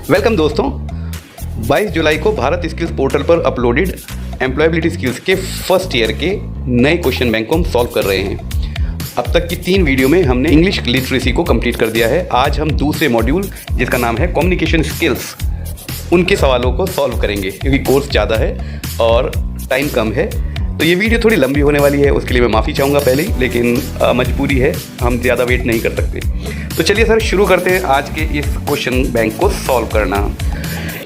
Welcome दोस्तों। 22 जुलाई को Bharat skills portal पर अपलोडेड एम्प्लॉयबिलिटी स्किल्स के फर्स्ट ईयर के नए क्वेश्चन बैंक को हम सॉल्व कर रहे हैं। अब तक की 3 वीडियो में हमने इंग्लिश लिटरेसी को कंप्लीट कर दिया है। आज हम दूसरे मॉड्यूल जिसका नाम है कम्युनिकेशन स्किल्स, उनके सवालों को सॉल्व करेंगे क्योंकि कोर्स ज़्यादा है और टाइम कम है, तो ये वीडियो थोड़ी लंबी होने वाली है। उसके लिए मैं माफ़ी चाहूँगा पहले ही, लेकिन मजबूरी है, हम ज़्यादा वेट नहीं कर सकते। तो चलिए सर शुरू करते हैं आज के इस क्वेश्चन बैंक को सॉल्व करना।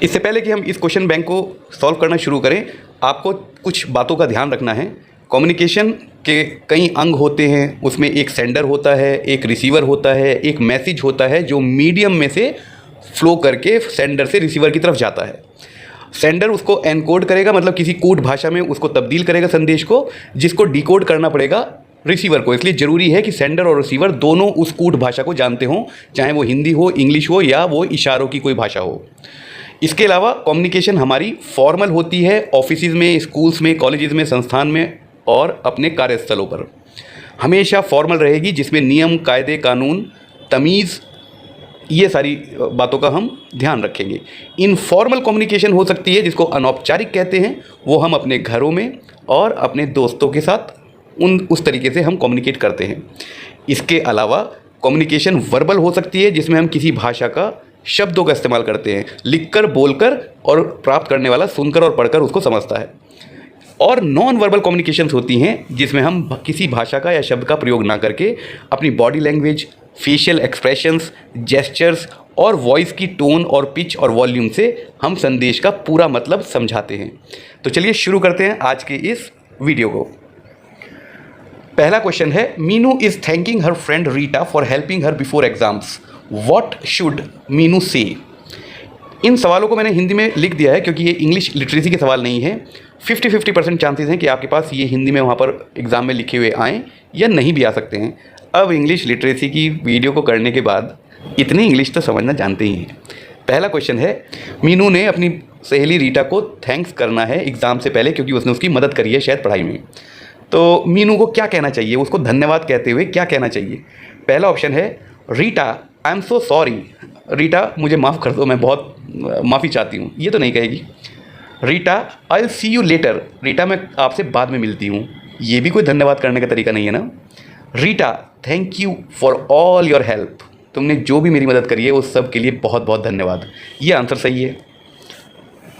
इससे पहले कि हम इस क्वेश्चन बैंक को सॉल्व करना शुरू करें, आपको कुछ बातों का ध्यान रखना है। कम्युनिकेशन के कई अंग होते हैं, उसमें एक सेंडर होता है, एक रिसीवर होता है, एक मैसेज होता है जो मीडियम में से फ्लो करके सेंडर से रिसीवर की तरफ जाता है। सेंडर उसको एनकोड करेगा, मतलब किसी कोड भाषा में उसको तब्दील करेगा संदेश को, जिसको डिकोड करना पड़ेगा रिसीवर को। इसलिए ज़रूरी है कि सेंडर और रिसीवर दोनों उस कोड भाषा को जानते हों, चाहे वो हिंदी हो, इंग्लिश हो या वो इशारों की कोई भाषा हो। इसके अलावा कम्युनिकेशन हमारी फॉर्मल होती है, ऑफिसेज में, स्कूल्स में, कॉलेजेस में, संस्थान में और अपने कार्यस्थलों पर हमेशा फॉर्मल रहेगी, जिसमें नियम, कायदे, कानून, तमीज़, ये सारी बातों का हम ध्यान रखेंगे। इनफॉर्मल कम्युनिकेशन हो सकती है, जिसको अनौपचारिक कहते हैं, वो हम अपने घरों में और अपने दोस्तों के साथ उस तरीके से हम कम्युनिकेट करते हैं। इसके अलावा कम्युनिकेशन वर्बल हो सकती है, जिसमें हम किसी भाषा का शब्दों का इस्तेमाल करते हैं, लिखकर, बोलकर, और प्राप्त करने वाला सुनकर और पढ़कर उसको समझता है। और नॉन वर्बल कम्युनिकेशंस होती हैं, जिसमें हम किसी भाषा का या शब्द का प्रयोग ना करके अपनी body language, facial expressions, gestures और वॉइस की टोन और पिच और वॉल्यूम से हम संदेश का पूरा मतलब समझाते हैं। तो चलिए शुरू करते हैं आज के इस वीडियो को। पहला क्वेश्चन है, Meenu is thanking her friend Rita for helping her before exams, what should Meenu से। इन सवालों को मैंने हिंदी में लिख दिया है क्योंकि ये इंग्लिश लिटरेसी के सवाल नहीं है। 50-50% चांसेस हैं कि आपके पास ये हिंदी में वहाँ पर एग्ज़ाम में लिखे हुए आएँ या नहीं भी आ सकते हैं। अब इंग्लिश लिटरेसी की वीडियो को करने के बाद इतनी इंग्लिश तो समझना जानते ही हैं। पहला क्वेश्चन है, मीनू ने अपनी सहेली रीटा को थैंक्स करना है एग्ज़ाम से पहले क्योंकि उसने उसकी मदद करी है शायद पढ़ाई में। तो मीनू को क्या कहना चाहिए, उसको धन्यवाद कहते हुए क्या कहना चाहिए? पहला ऑप्शन है, Rita I am so sorry, Rita मुझे माफ़ कर दो, मैं बहुत माफ़ी चाहती हूँ। ये तो नहीं कहेगी। Rita I will see you later, Rita मैं आपसे बाद में मिलती हूँ, ये भी कोई धन्यवाद करने का तरीका नहीं है ना। Rita thank you for all your help, तुमने जो भी मेरी मदद करी है उस सब के लिए बहुत बहुत धन्यवाद। ये आंसर सही है।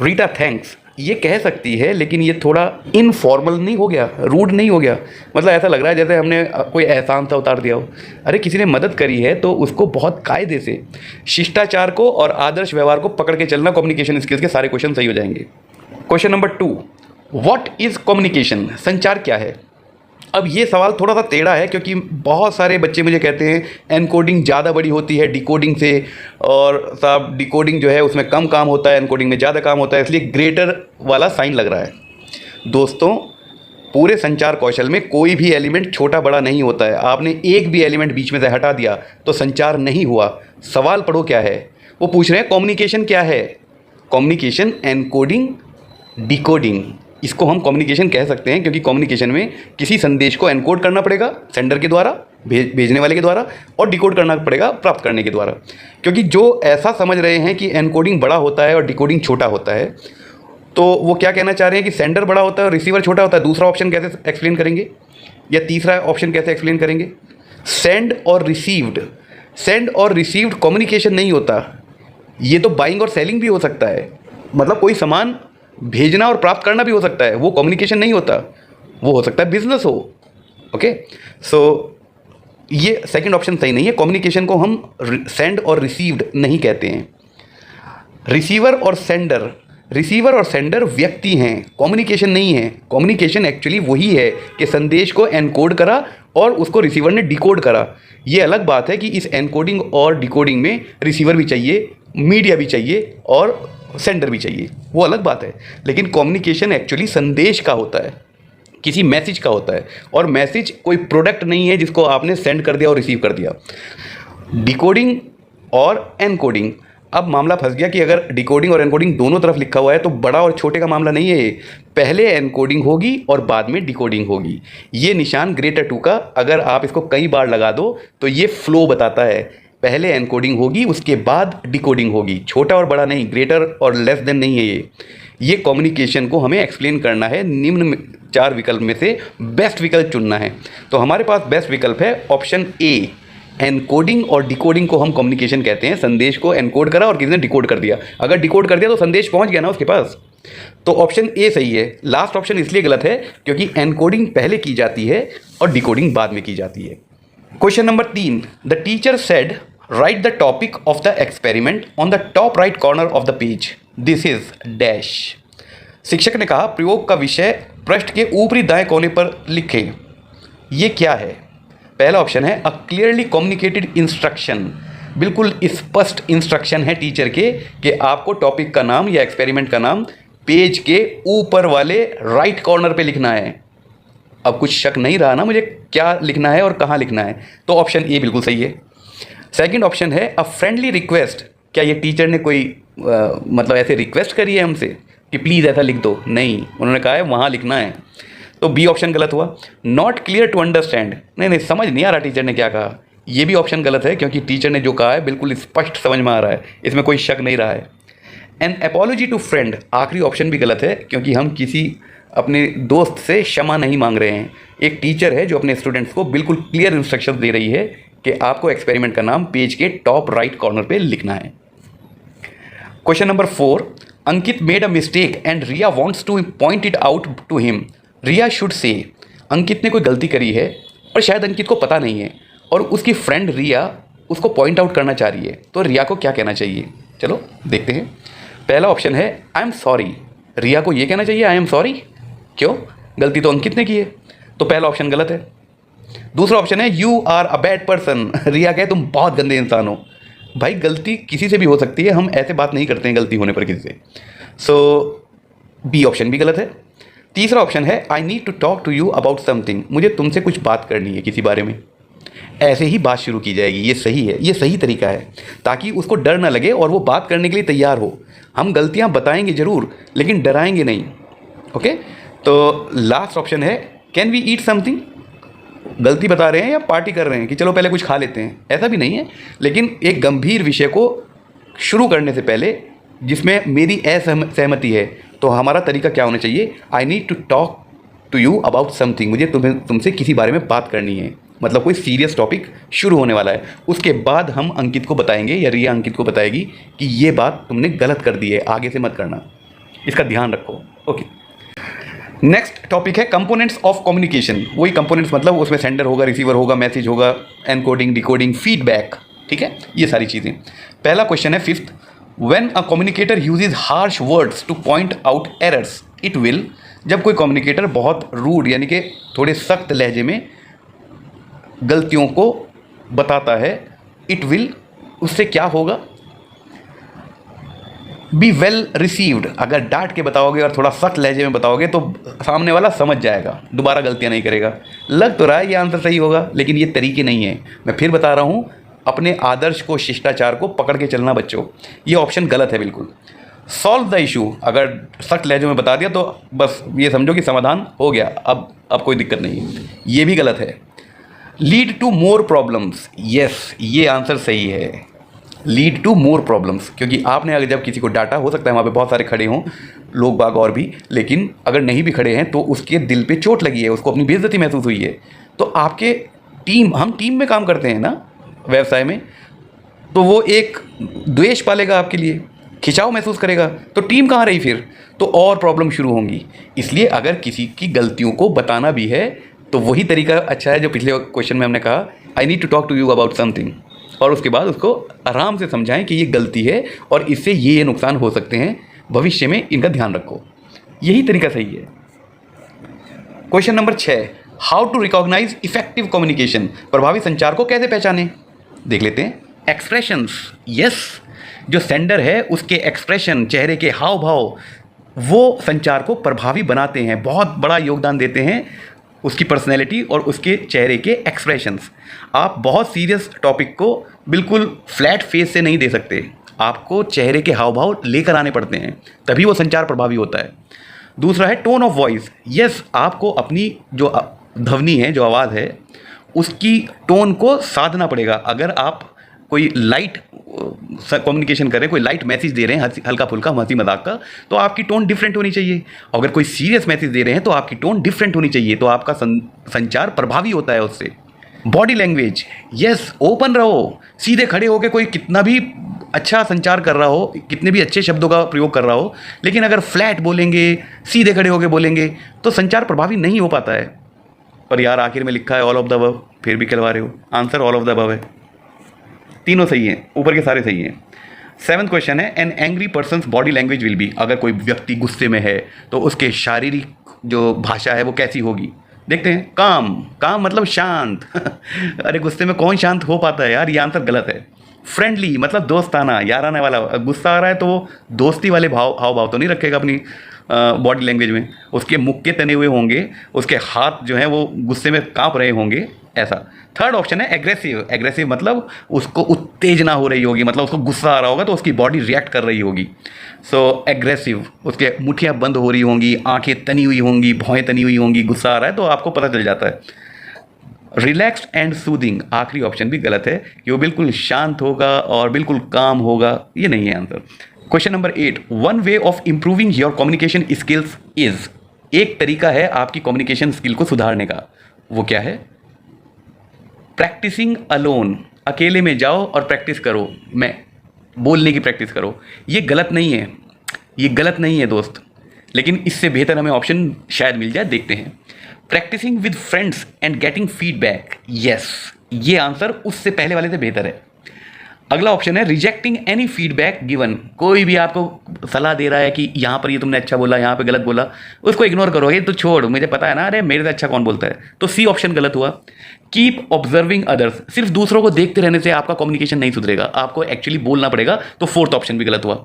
रीटा थैंक्स ये कह सकती है, लेकिन ये थोड़ा इनफॉर्मल नहीं हो गया, रूड नहीं हो गया? मतलब ऐसा लग रहा है जैसे हमने कोई एहसान सा उतार दिया हो। अरे किसी ने मदद करी है तो उसको बहुत कायदे से, शिष्टाचार को और आदर्श व्यवहार को पकड़ के चलना। कम्युनिकेशन स्किल्स के सारे क्वेश्चन सही हो जाएंगे। Question number 2, what is communication, संचार क्या है? अब ये सवाल थोड़ा सा टेढ़ा है क्योंकि बहुत सारे बच्चे मुझे कहते हैं एनकोडिंग ज़्यादा बड़ी होती है डिकोडिंग से, और साहब डिकोडिंग जो है उसमें कम काम होता है, एनकोडिंग में ज़्यादा काम होता है, इसलिए ग्रेटर वाला साइन लग रहा है। दोस्तों, पूरे संचार कौशल में कोई भी एलिमेंट छोटा बड़ा नहीं होता है। आपने एक भी एलिमेंट बीच में से हटा दिया तो संचार नहीं हुआ। सवाल पढ़ो क्या है, वो पूछ रहे हैं कम्युनिकेशन क्या है। कम्युनिकेशन एनकोडिंग, डिकोडिंग, इसको हम कम्युनिकेशन कह सकते हैं क्योंकि कम्युनिकेशन में किसी संदेश को एनकोड करना पड़ेगा सेंडर के द्वारा, भेजने वाले के द्वारा, और डिकोड करना पड़ेगा प्राप्त करने के द्वारा। क्योंकि जो ऐसा समझ रहे हैं कि एनकोडिंग बड़ा होता है और डिकोडिंग छोटा होता है, तो वो क्या कहना चाह रहे हैं कि सेंडर बड़ा होता है और रिसीवर छोटा होता है। दूसरा ऑप्शन कैसे एक्सप्लेन करेंगे, या तीसरा ऑप्शन कैसे एक्सप्लेन करेंगे? सेंड और रिसीव्ड, सेंड और रिसीव्ड कम्युनिकेशन नहीं होता। ये तो बाइंग और सेलिंग भी हो सकता है, मतलब कोई सामान भेजना और प्राप्त करना भी हो सकता है, वो कम्युनिकेशन नहीं होता, वो हो सकता है बिजनेस हो। ओके, सो ये सेकंड ऑप्शन सही नहीं है। कम्युनिकेशन को हम सेंड और रिसीव्ड नहीं कहते हैं। रिसीवर और सेंडर, रिसीवर और सेंडर व्यक्ति हैं, कम्युनिकेशन नहीं है। कम्युनिकेशन एक्चुअली वही है कि संदेश को एनकोड करा और उसको रिसीवर ने डिकोड करा। ये अलग बात है कि इस एनकोडिंग और डिकोडिंग में रिसीवर भी चाहिए, मीडिया भी चाहिए और सेंडर भी चाहिए, वो अलग बात है। लेकिन कम्युनिकेशन एक्चुअली संदेश का होता है, किसी मैसेज का होता है, और मैसेज कोई प्रोडक्ट नहीं है जिसको आपने सेंड कर दिया और रिसीव कर दिया। डिकोडिंग और एनकोडिंग, अब मामला फंस गया कि अगर डिकोडिंग और एनकोडिंग दोनों तरफ लिखा हुआ है तो बड़ा और छोटे का मामला नहीं है। पहले एनकोडिंग होगी और बाद में डिकोडिंग होगी। ये निशान ग्रेटर 2 का अगर आप इसको कई बार लगा दो तो ये फ्लो बताता है। पहले एनकोडिंग होगी, उसके बाद डिकोडिंग होगी। छोटा और बड़ा नहीं, ग्रेटर और लेस देन नहीं है ये कम्युनिकेशन को हमें एक्सप्लेन करना है। निम्न 4 विकल्प में से बेस्ट विकल्प चुनना है। तो हमारे पास बेस्ट विकल्प है ऑप्शन ए। एनकोडिंग और डिकोडिंग को हम कम्युनिकेशन कहते हैं। संदेश को एनकोड करा और किसी ने डिकोड कर दिया। अगर डिकोड कर दिया तो संदेश पहुंच गया ना उसके पास। तो ऑप्शन ए सही है। लास्ट ऑप्शन इसलिए गलत है क्योंकि एनकोडिंग पहले की जाती है और डिकोडिंग बाद में की जाती है। Question number 3, the teacher said right the topic of the experiment on the top right corner of the page, this is dash. शिक्षक ने कहा प्रयोग का विषय पृष्ठ के ऊपरी दाएं कोने पर लिखें। ये क्या है? पहला ऑप्शन है अ क्लियरली कम्युनिकेटेड इंस्ट्रक्शन। बिल्कुल स्पष्ट इंस्ट्रक्शन है टीचर के कि आपको टॉपिक का नाम या एक्सपेरिमेंट का नाम पेज के ऊपर वाले राइट कॉर्नर पे लिखना है। अब कुछ शक नहीं रहा ना मुझे क्या लिखना है और कहाँ लिखना है, तो ऑप्शन ए बिल्कुल सही है। सेकंड ऑप्शन है अ फ्रेंडली रिक्वेस्ट। क्या ये टीचर ने कोई मतलब ऐसे रिक्वेस्ट करी है हमसे कि प्लीज़ ऐसा लिख दो? नहीं, उन्होंने कहा है वहाँ लिखना है। तो बी ऑप्शन गलत हुआ। नॉट क्लियर टू अंडरस्टैंड, नहीं समझ नहीं आ रहा टीचर ने क्या कहा, ये भी ऑप्शन गलत है क्योंकि टीचर ने जो कहा है बिल्कुल स्पष्ट समझ में आ रहा है, इसमें कोई शक नहीं रहा है। एन अपॉलॉजी टू फ्रेंड, आखिरी ऑप्शन भी गलत है क्योंकि हम किसी अपने दोस्त से क्षमा नहीं मांग रहे हैं। एक टीचर है जो अपने स्टूडेंट्स को बिल्कुल क्लियर इंस्ट्रक्शन दे रही है कि आपको एक्सपेरिमेंट का नाम पेज के टॉप राइट कॉर्नर पे लिखना है। Question number 4, Ankit made a mistake and Riya wants to point it out to him. Riya should say, Ankit ने कोई गलती करी है और शायद अंकित को पता नहीं है और उसकी फ्रेंड रिया उसको पॉइंट आउट करना चाह रही है, तो रिया को क्या कहना चाहिए? चलो देखते हैं। पहला ऑप्शन है आई एम सॉरी। रिया को ये कहना चाहिए आई एम सॉरी, क्यों? गलती तो अंकित ने की है, तो पहला ऑप्शन गलत है। दूसरा ऑप्शन है you are a bad person. Riya कहे तुम बहुत गंदे इंसान हो। भाई गलती किसी से भी हो सकती है, हम ऐसे बात नहीं करते हैं गलती होने पर किसी से। सो बी ऑप्शन भी गलत है। तीसरा ऑप्शन है I need to talk to you about something. मुझे तुमसे कुछ बात करनी है किसी बारे में। ऐसे ही बात शुरू की जाएगी, ये सही है, ये सही तरीका है ताकि उसको डर ना लगे और वो बात करने के लिए तैयार हो। हम गलतियां बताएंगे ज़रूर लेकिन डराएंगे नहीं। ओके, तो लास्ट ऑप्शन है कैन वी ईट समथिंग। गलती बता रहे हैं या पार्टी कर रहे हैं कि चलो पहले कुछ खा लेते हैं, ऐसा भी नहीं है। लेकिन एक गंभीर विषय को शुरू करने से पहले जिसमें मेरी असहमति है, तो हमारा तरीका क्या होना चाहिए? I need to talk to you about something. मुझे तुमसे किसी बारे में बात करनी है, मतलब कोई सीरियस टॉपिक शुरू होने वाला है। उसके बाद हम अंकित को बताएंगे या रिया अंकित को बताएगी कि ये बात तुमने गलत कर दी है, आगे से मत करना, इसका ध्यान रखो। ओके, नेक्स्ट टॉपिक है कंपोनेंट्स ऑफ कम्युनिकेशन। वही कंपोनेंट्स मतलब उसमें सेंडर होगा, रिसीवर होगा, मैसेज होगा, एनकोडिंग, डिकोडिंग, फीडबैक, ठीक है, ये सारी चीज़ें। पहला क्वेश्चन है 5th, when a communicator uses harsh words to point out errors it will. जब कोई कम्युनिकेटर बहुत रूड यानी कि थोड़े सख्त लहजे में गलतियों को बताता है, इट विल, उससे क्या होगा? Be well received. अगर डांट के बताओगे और थोड़ा सख्त लहजे में बताओगे तो सामने वाला समझ जाएगा, दोबारा गलतियां नहीं करेगा। लग तो रहा है ये आंसर सही होगा लेकिन ये तरीके नहीं है। मैं फिर बता रहा हूँ, अपने आदर्श को, शिष्टाचार को पकड़ के चलना बच्चों। ये ऑप्शन गलत है बिल्कुल। सॉल्व द इशू, अगर सख्त लहजे में बता दिया तो बस ये समझो कि समाधान हो गया, अब कोई दिक्कत नहीं है, ये भी गलत है। Lead to more problems, yes ये आंसर सही है, लीड टू मोर प्रॉब्लम्स। क्योंकि आपने अगर जब किसी को डांटा, हो सकता है वहाँ पे बहुत सारे खड़े हों लोग बाग और भी, लेकिन अगर नहीं भी खड़े हैं तो उसके दिल पे चोट लगी है, उसको अपनी बेइज्जती महसूस हुई है। तो आपके हम टीम में काम करते हैं ना व्यवसाय में, तो वो एक द्वेष पालेगा आपके लिए, खिंचाव महसूस करेगा, तो टीम कहाँ रही फिर? तो और प्रॉब्लम शुरू होंगी। इसलिए अगर किसी की गलतियों को बताना भी है तो वही तरीका अच्छा है जो पिछले क्वेश्चन में हमने कहा, I need to talk to you about something, और उसके बाद उसको आराम से समझाएं कि ये गलती है और इससे ये नुकसान हो सकते हैं, भविष्य में इनका ध्यान रखो। यही तरीका सही है। Question number 6, how to recognise effective communication. प्रभावी संचार को कैसे पहचानें, देख लेते हैं। एक्सप्रेशंस, यस, जो सेंडर है उसके एक्सप्रेशन, चेहरे के हाव भाव, वो संचार को प्रभावी बनाते हैं, बहुत बड़ा योगदान देते हैं उसकी पर्सनैलिटी और उसके चेहरे के एक्सप्रेशंस। आप बहुत सीरियस टॉपिक को बिल्कुल फ्लैट फेस से नहीं दे सकते, आपको चेहरे के हाव भाव लेकर आने पड़ते हैं, तभी वो संचार प्रभावी होता है। दूसरा है टोन ऑफ वॉइस, यस, आपको अपनी जो ध्वनि है, जो आवाज़ है, उसकी टोन को साधना पड़ेगा। अगर आप कोई लाइट कम्युनिकेशन कर रहे हैं, कोई लाइट मैसेज दे रहे हैं, हल्का फुल्का हंसी मजाक का, तो आपकी टोन डिफरेंट होनी चाहिए। अगर कोई सीरियस मैसेज दे रहे हैं तो आपकी टोन डिफरेंट होनी चाहिए, तो आपका संचार प्रभावी होता है उससे। बॉडी लैंग्वेज, यस, ओपन रहो। सीधे खड़े होकर कोई कितना भी अच्छा संचार कर रहा हो, कितने भी अच्छे शब्दों का प्रयोग कर रहा हो, लेकिन अगर फ्लैट बोलेंगे, सीधे खड़े होकर बोलेंगे, तो संचार प्रभावी नहीं हो पाता है। और यार आखिर में लिखा है ऑल ऑफ द अबव, फिर भी कहलवा रहे हो। Answer all of the above है, तीनों सही हैं, ऊपर के सारे सही हैं। 7th क्वेश्चन है, an angry persons body language will be. अगर कोई व्यक्ति गुस्से में है तो उसके शारीरिक जो भाषा है वो कैसी होगी? देखते हैं। काम, काम मतलब शांत। अरे गुस्से में कौन शांत हो पाता है यार, ये आंसर गलत है। फ्रेंडली मतलब दोस्ताना, याराना वाला। गुस्सा आ रहा है तो वो दोस्ती वाले हाव भाव तो नहीं रखेगा अपनी बॉडी लैंग्वेज में। उसके मुख के तने हुए होंगे, उसके हाथ जो हैं वो गुस्से में कांप रहे होंगे, ऐसा। 3rd ऑप्शन है एग्रेसिव। एग्रेसिव मतलब उसको उत्तेजना हो रही होगी, मतलब उसको गुस्सा आ रहा होगा तो उसकी बॉडी रिएक्ट कर रही होगी। सो एग्रेसिव, उसके मुठ्ठियाँ बंद हो रही होंगी, आंखें तनी हुई होंगी, भौहें तनी हुई होंगी, गुस्सा आ रहा है तो आपको पता चल जाता है। रिलैक्स्ड एंड सूदिंग, आखिरी ऑप्शन भी गलत है कि वो बिल्कुल शांत होगा और बिल्कुल काम होगा, ये नहीं है answer. Question number 8, one way of improving your communication skills is. एक तरीका है आपकी कम्युनिकेशन स्किल को सुधारने का, वो क्या है? प्रैक्टिसिंग अलोन, अकेले में जाओ और प्रैक्टिस करो, मैं बोलने की प्रैक्टिस करो। ये गलत नहीं है, ये गलत नहीं है दोस्त, लेकिन इससे बेहतर हमें ऑप्शन शायद मिल जाए, देखते हैं। Practising with friends and getting feedback, yes, ये आंसर उससे पहले वाले से बेहतर है। अगला ऑप्शन है रिजेक्टिंग एनी फीडबैक गिवन। कोई भी आपको सलाह दे रहा है कि यहाँ पर ये तुमने अच्छा बोला, यहाँ पे गलत बोला, उसको इग्नोर करो, ये तो छोड़, मुझे पता है ना, अरे मेरे से अच्छा कौन बोलता है। तो सी ऑप्शन गलत हुआ। कीप ऑब्जर्विंग अदर्स, सिर्फ दूसरों को देखते रहने से आपका कम्युनिकेशन नहीं सुधरेगा, आपको एक्चुअली बोलना पड़ेगा, तो 4th ऑप्शन भी गलत हुआ।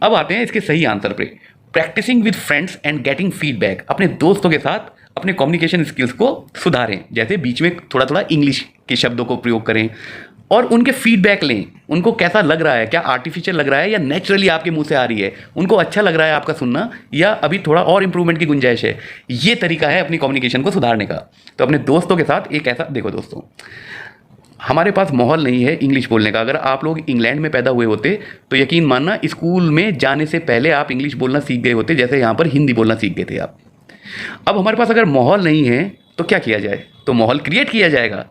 अब आते हैं इसके सही आंसर पे। Practising with friends and getting feedback, अपने दोस्तों के साथ अपने कम्युनिकेशन स्किल्स को सुधारें, जैसे बीच में थोड़ा थोड़ा इंग्लिश के शब्दों को प्रयोग करें और उनके फीडबैक लें। उनको कैसा लग रहा है, क्या आर्टिफिशियल लग रहा है या नेचुरली आपके मुंह से आ रही है, उनको अच्छा लग रहा है आपका सुनना या अभी थोड़ा और इंप्रूवमेंट की गुंजाइश है। ये तरीका है अपनी कम्युनिकेशन को सुधारने का। तो अपने दोस्तों के साथ एक ऐसा, देखो दोस्तों, हमारे पास माहौल नहीं है इंग्लिश बोलने का। अगर आप लोग इंग्लैंड में पैदा हुए होते तो यकीन मानना स्कूल में जाने से पहले आप इंग्लिश बोलना सीख गए होते, जैसे यहाँ पर हिंदी बोलना सीख गए थे आप। अब हमारे पास अगर माहौल नहीं है तो क्या किया जाए? तो माहौल क्रिएट किया जाएगा।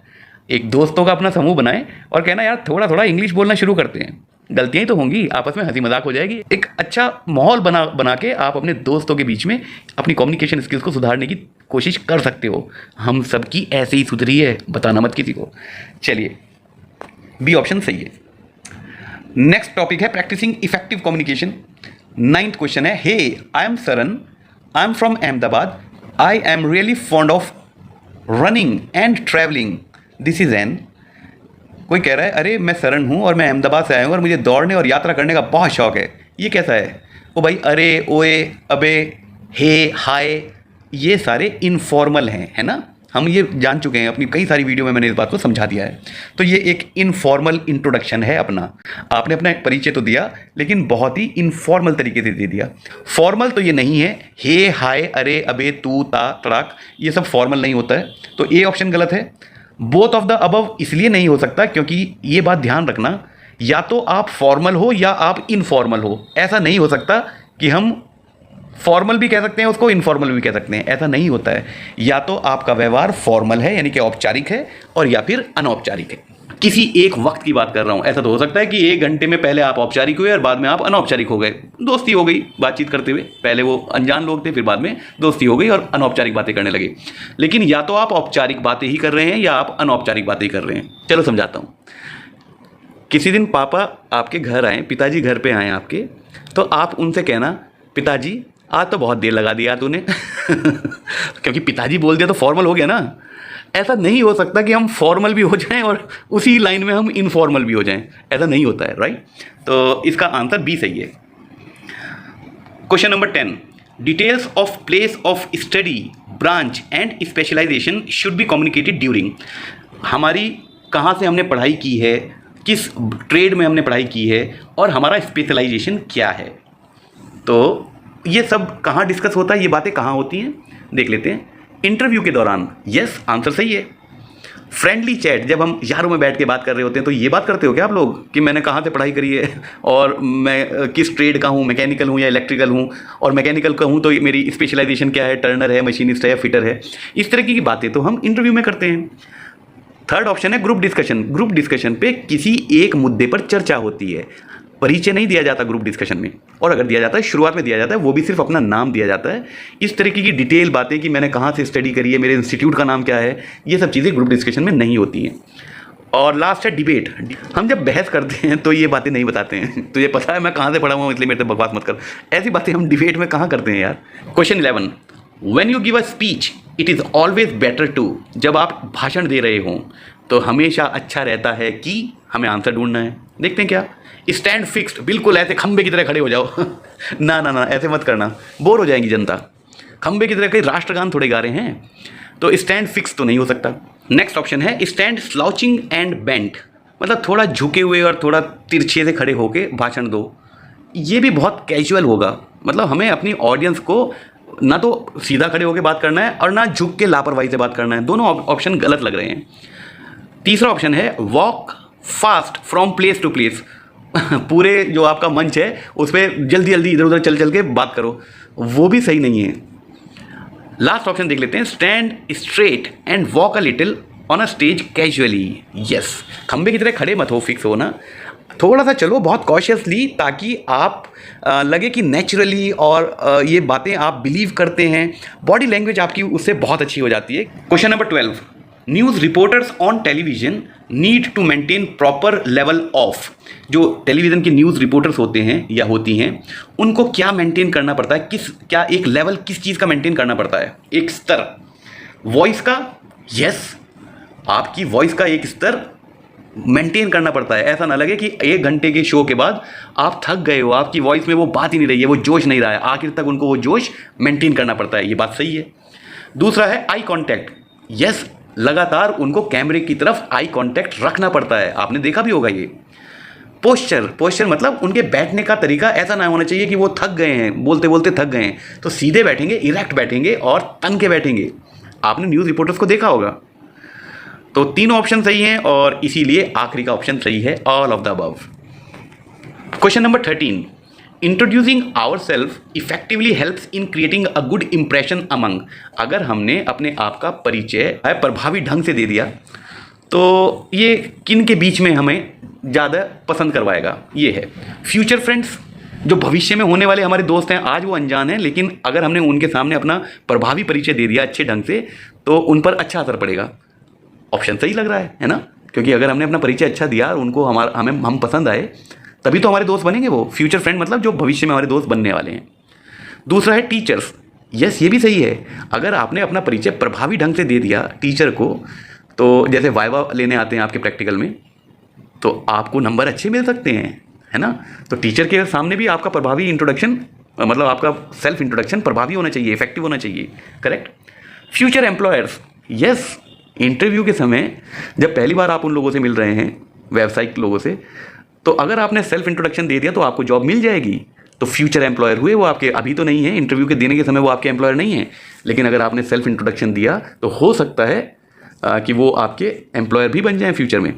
एक दोस्तों का अपना समूह बनाएं और कहना यार थोड़ा थोड़ा इंग्लिश बोलना शुरू करते हैं, गलतियाँ ही तो होंगी, आपस में हंसी मजाक हो जाएगी। एक अच्छा माहौल बना के आप अपने दोस्तों के बीच में अपनी कम्युनिकेशन स्किल्स को सुधारने की कोशिश कर सकते हो। हम सबकी ऐसे ही सुधरी है, बताना मत किसी को। चलिए, बी ऑप्शन सही है। नेक्स्ट टॉपिक है practising effective communication. 9th question है, hey I am Saran, I am from Ahmedabad, I am really fond of running and travelling, this is an. कोई कह रहा है अरे मैं सरन हूँ और मैं अहमदाबाद से आया हूँ और मुझे दौड़ने और यात्रा करने का बहुत शौक है, ये कैसा है? ओ भाई, अरे, ओए, अबे, हे, हाय, ये सारे इनफॉर्मल हैं, है ना। हम ये जान चुके हैं, अपनी कई सारी वीडियो में मैंने इस बात को समझा दिया है। तो ये एक इनफॉर्मल इंट्रोडक्शन है अपना। आपने अपना परिचय तो दिया लेकिन बहुत ही इनफॉर्मल तरीके से दे दिया। फॉर्मल तो ये नहीं है, हे, हाय, अरे, अबे, तू, ता, तड़ाक, ये सब फॉर्मल नहीं होता है। तो ए ऑप्शन गलत है। बोथ ऑफ द अबव इसलिए नहीं हो सकता क्योंकि ये बात ध्यान रखना, या तो आप फॉर्मल हो या आप इनफॉर्मल हो। ऐसा नहीं हो सकता कि हम फॉर्मल भी कह सकते हैं उसको, इनफॉर्मल भी कह सकते हैं, ऐसा नहीं होता है। या तो आपका व्यवहार फॉर्मल है यानी कि औपचारिक है, और या फिर अनौपचारिक है। किसी एक वक्त की बात कर रहा हूँ। ऐसा तो हो सकता है कि 1 घंटे में पहले आप औपचारिक हुए और बाद में आप अनौपचारिक हो गए, दोस्ती हो गई बातचीत करते हुए। पहले वो अनजान लोग थे, फिर बाद में दोस्ती हो गई और अनौपचारिक बातें करने लगे। लेकिन या तो आप औपचारिक बातें ही कर रहे हैं या आप अनौपचारिक बातें ही कर रहे हैं। चलो समझाता हूँ। किसी दिन पापा आपके घर आए, पिताजी घर पे आए आपके, तो आप उनसे कहना, पिताजी आज तो बहुत देर लगा दिया तूने। क्योंकि पिताजी बोल दिया तो फॉर्मल हो गया ना। ऐसा नहीं हो सकता कि हम फॉर्मल भी हो जाएं और उसी लाइन में हम इनफॉर्मल भी हो जाएं, ऐसा नहीं होता है, राइट। तो इसका आंसर बी सही है। Question number 10, details of place of study, branch and specialisation should be communicated during. हमारी कहाँ से हमने पढ़ाई की है, किस ट्रेड में हमने पढ़ाई की है और हमारा स्पेशलाइजेशन क्या है, तो ये सब कहाँ डिस्कस होता है, ये बातें कहाँ होती हैं, देख लेते हैं। इंटरव्यू के दौरान, यस, आंसर सही है। फ्रेंडली चैट, जब हम यारों में बैठ के बात कर रहे होते हैं तो ये बात करते हो क्या आप लोग कि मैंने कहाँ से पढ़ाई करी है और मैं किस ट्रेड का हूँ, मैकेनिकल हूँ या इलेक्ट्रिकल हूँ, और मैकेनिकल का हूँ तो मेरी स्पेशलाइजेशन क्या है, टर्नर है, मशीनिस्ट है या फिटर है। इस तरह की बातें तो हम इंटरव्यू में करते हैं। थर्ड ऑप्शन है ग्रुप डिस्कशन। ग्रुप डिस्कशन पे किसी एक मुद्दे पर चर्चा होती है, परिचय नहीं दिया जाता ग्रुप डिस्कशन में, और अगर दिया जाता है शुरुआत में दिया जाता है, वो भी सिर्फ अपना नाम दिया जाता है। इस तरीके की डिटेल बातें कि मैंने कहाँ से स्टडी करी है, मेरे इंस्टीट्यूट का नाम क्या है, ये सब चीज़ें ग्रुप डिस्कशन में नहीं होती हैं। और लास्ट है डिबेट। हम जब बहस करते हैं तो ये बातें नहीं बताते हैं, तो ये पता है मैं कहाँ से पढ़ा हुआ हूँ इसलिए मेरे से बकवास मत कर, ऐसी बातें हम डिबेट में कहाँ करते हैं यार। Question 11, when you give a speech it is always better to, जब आप भाषण दे रहे हों तो हमेशा अच्छा रहता है कि हमें आंसर ढूंढना है। देखते हैं क्या। स्टैंड फिक्स्ड, बिल्कुल ऐसे खंबे की तरह खड़े हो जाओ ना ना ना, ऐसे मत करना, बोर हो जाएंगी जनता। खंबे की तरह कहीं राष्ट्रगान थोड़े गा रहे हैं, तो स्टैंड फिक्स तो नहीं हो सकता। नेक्स्ट ऑप्शन है स्टैंड स्लाउचिंग एंड बेंट, मतलब थोड़ा झुके हुए और थोड़ा तिरछे से खड़े होके भाषण दो। ये भी बहुत कैजुअल होगा, मतलब हमें अपनी ऑडियंस को ना तो सीधा खड़े होकर बात करना है और ना झुक के लापरवाही से बात करना है, दोनों ऑप्शन गलत लग रहे हैं। तीसरा ऑप्शन है walk fast from place to place, पूरे जो आपका मंच है उस पर जल्दी जल्दी इधर उधर चल चल के बात करो, वो भी सही नहीं है। लास्ट ऑप्शन देख लेते हैं stand straight and walk a little on a stage casually. Yes, खंबे की तरह खड़े मत हो, फिक्स हो ना, थोड़ा सा चलो बहुत कॉशियसली, ताकि आप लगे कि नेचुरली और ये बातें आप बिलीव करते हैं। बॉडी लैंग्वेज आपकी उससे बहुत अच्छी हो जाती है। Question number 12, news reporters on television need to maintain proper level of, जो टेलीविज़न के न्यूज़ रिपोर्टर्स होते हैं या होती हैं उनको क्या मेंटेन करना पड़ता है, क्या एक लेवल किस चीज़ का मेंटेन करना पड़ता है, एक स्तर वॉइस का। यस, आपकी वॉइस का एक स्तर मेंटेन करना पड़ता है। ऐसा ना लगे कि 1 घंटे के शो के बाद आप थक गए हो, आपकी वॉइस में वो बात ही नहीं रही है, वो जोश नहीं रहा है, आखिर तक उनको वो जोश मेंटेन करना पड़ता है, ये बात सही है। दूसरा है आई कॉन्टैक्ट। यस, लगातार उनको कैमरे की तरफ आई कांटेक्ट रखना पड़ता है, आपने देखा भी होगा ये। पोस्चर मतलब उनके बैठने का तरीका ऐसा ना होना चाहिए कि वो थक गए हैं, बोलते बोलते थक गए हैं, तो सीधे बैठेंगे, इरेक्ट बैठेंगे और तन के बैठेंगे। आपने न्यूज़ रिपोर्टर्स को देखा होगा। तो तीनों ऑप्शन सही हैं और इसीलिए आखिरी का ऑप्शन सही है, all of the above. Question number 13, introducing our self effectively helps in creating a good impression among. अगर हमने अपने आप का परिचय प्रभावी ढंग से दे दिया तो ये किन के बीच में हमें ज़्यादा पसंद करवाएगा। ये है फ्यूचर फ्रेंड्स, जो भविष्य में होने वाले हमारे दोस्त हैं, आज वो अनजान हैं, लेकिन अगर हमने उनके सामने अपना प्रभावी परिचय दे दिया अच्छे ढंग से तो उन पर अच्छा असर पड़ेगा। ऑप्शन सही लग रहा है ना, क्योंकि अगर हमने अपना परिचय अच्छा दिया और उनको हम पसंद आए तभी तो हमारे दोस्त बनेंगे। वो फ्यूचर फ्रेंड मतलब जो भविष्य में हमारे दोस्त बनने वाले हैं। दूसरा है टीचर्स। यस, ये भी सही है, अगर आपने अपना परिचय प्रभावी ढंग से दे दिया टीचर को, तो जैसे वाइवा लेने आते हैं आपके प्रैक्टिकल में, तो आपको नंबर अच्छे मिल सकते हैं, है ना। तो टीचर के सामने भी आपका प्रभावी इंट्रोडक्शन, मतलब आपका सेल्फ इंट्रोडक्शन प्रभावी होना चाहिए, इफेक्टिव होना चाहिए। Correct. Future employers. Yes, interview के समय जब पहली बार आप उन लोगों से मिल रहे हैं, व्यावसायिक लोगों से, तो अगर आपने सेल्फ इंट्रोडक्शन दे दिया तो आपको जॉब मिल जाएगी। तो फ्यूचर एम्प्लॉयर हुए वो आपके, अभी तो नहीं है, इंटरव्यू के देने के समय वो आपके एम्प्लॉयर नहीं है, लेकिन अगर आपने सेल्फ इंट्रोडक्शन दिया तो हो सकता है कि वो आपके एम्प्लॉयर भी बन जाएं फ्यूचर में।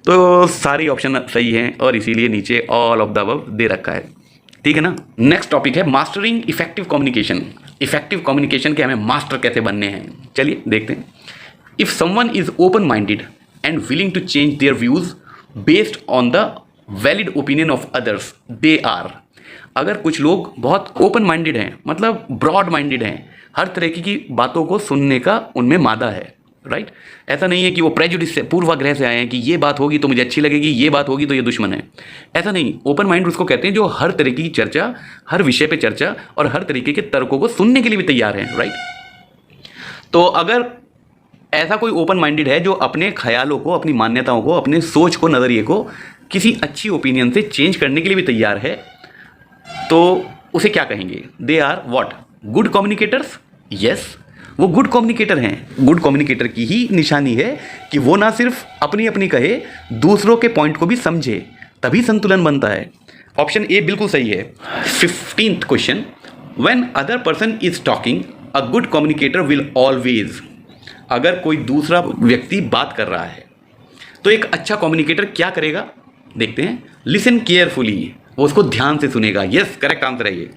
तो सारी ऑप्शन सही हैं और इसीलिए नीचे ऑल ऑफ द अबव दे रखा है, ठीक है ना। नेक्स्ट टॉपिक है mastering effective communication. Effective communication के हमें मास्टर कैसे बनने हैं, चलिए देखते हैं। If someone is open minded and willing to change their views based on the valid opinion of others they are. अगर कुछ लोग बहुत ओपन माइंडेड हैं, मतलब ब्रॉड माइंडेड हैं, हर तरह की बातों को सुनने का उनमें मादा है, राइट। ऐसा नहीं है कि वो प्रेजुडिस से, पूर्वाग्रह से आए हैं कि ये बात होगी तो मुझे अच्छी लगेगी, ये बात होगी तो ये दुश्मन है, ऐसा नहीं। ओपन माइंड उसको कहते हैं जो हर तरीके की चर्चा, हर विषय पे चर्चा और हर तरीके के तर्कों को सुनने के लिए भी तैयार हैं, राइट। तो अगर ऐसा कोई ओपन माइंडेड है जो अपने ख्यालों को, अपनी मान्यताओं को, अपने सोच को, नज़रिए को किसी अच्छी ओपिनियन से चेंज करने के लिए भी तैयार है, तो उसे क्या कहेंगे? They are what? Good communicators. Yes, वो गुड कम्युनिकेटर हैं। गुड कम्युनिकेटर की ही निशानी है कि वो ना सिर्फ अपनी अपनी कहे, दूसरों के पॉइंट को भी समझे, तभी संतुलन बनता है। ऑप्शन ए बिल्कुल सही है। 15th question, when other person is talking a good communicator will always. अगर कोई दूसरा व्यक्ति बात कर रहा है तो एक अच्छा कम्युनिकेटर क्या करेगा, देखते हैं। लिसन केयरफुली, वो उसको ध्यान से सुनेगा। यस, करेक्ट आंसर है ये।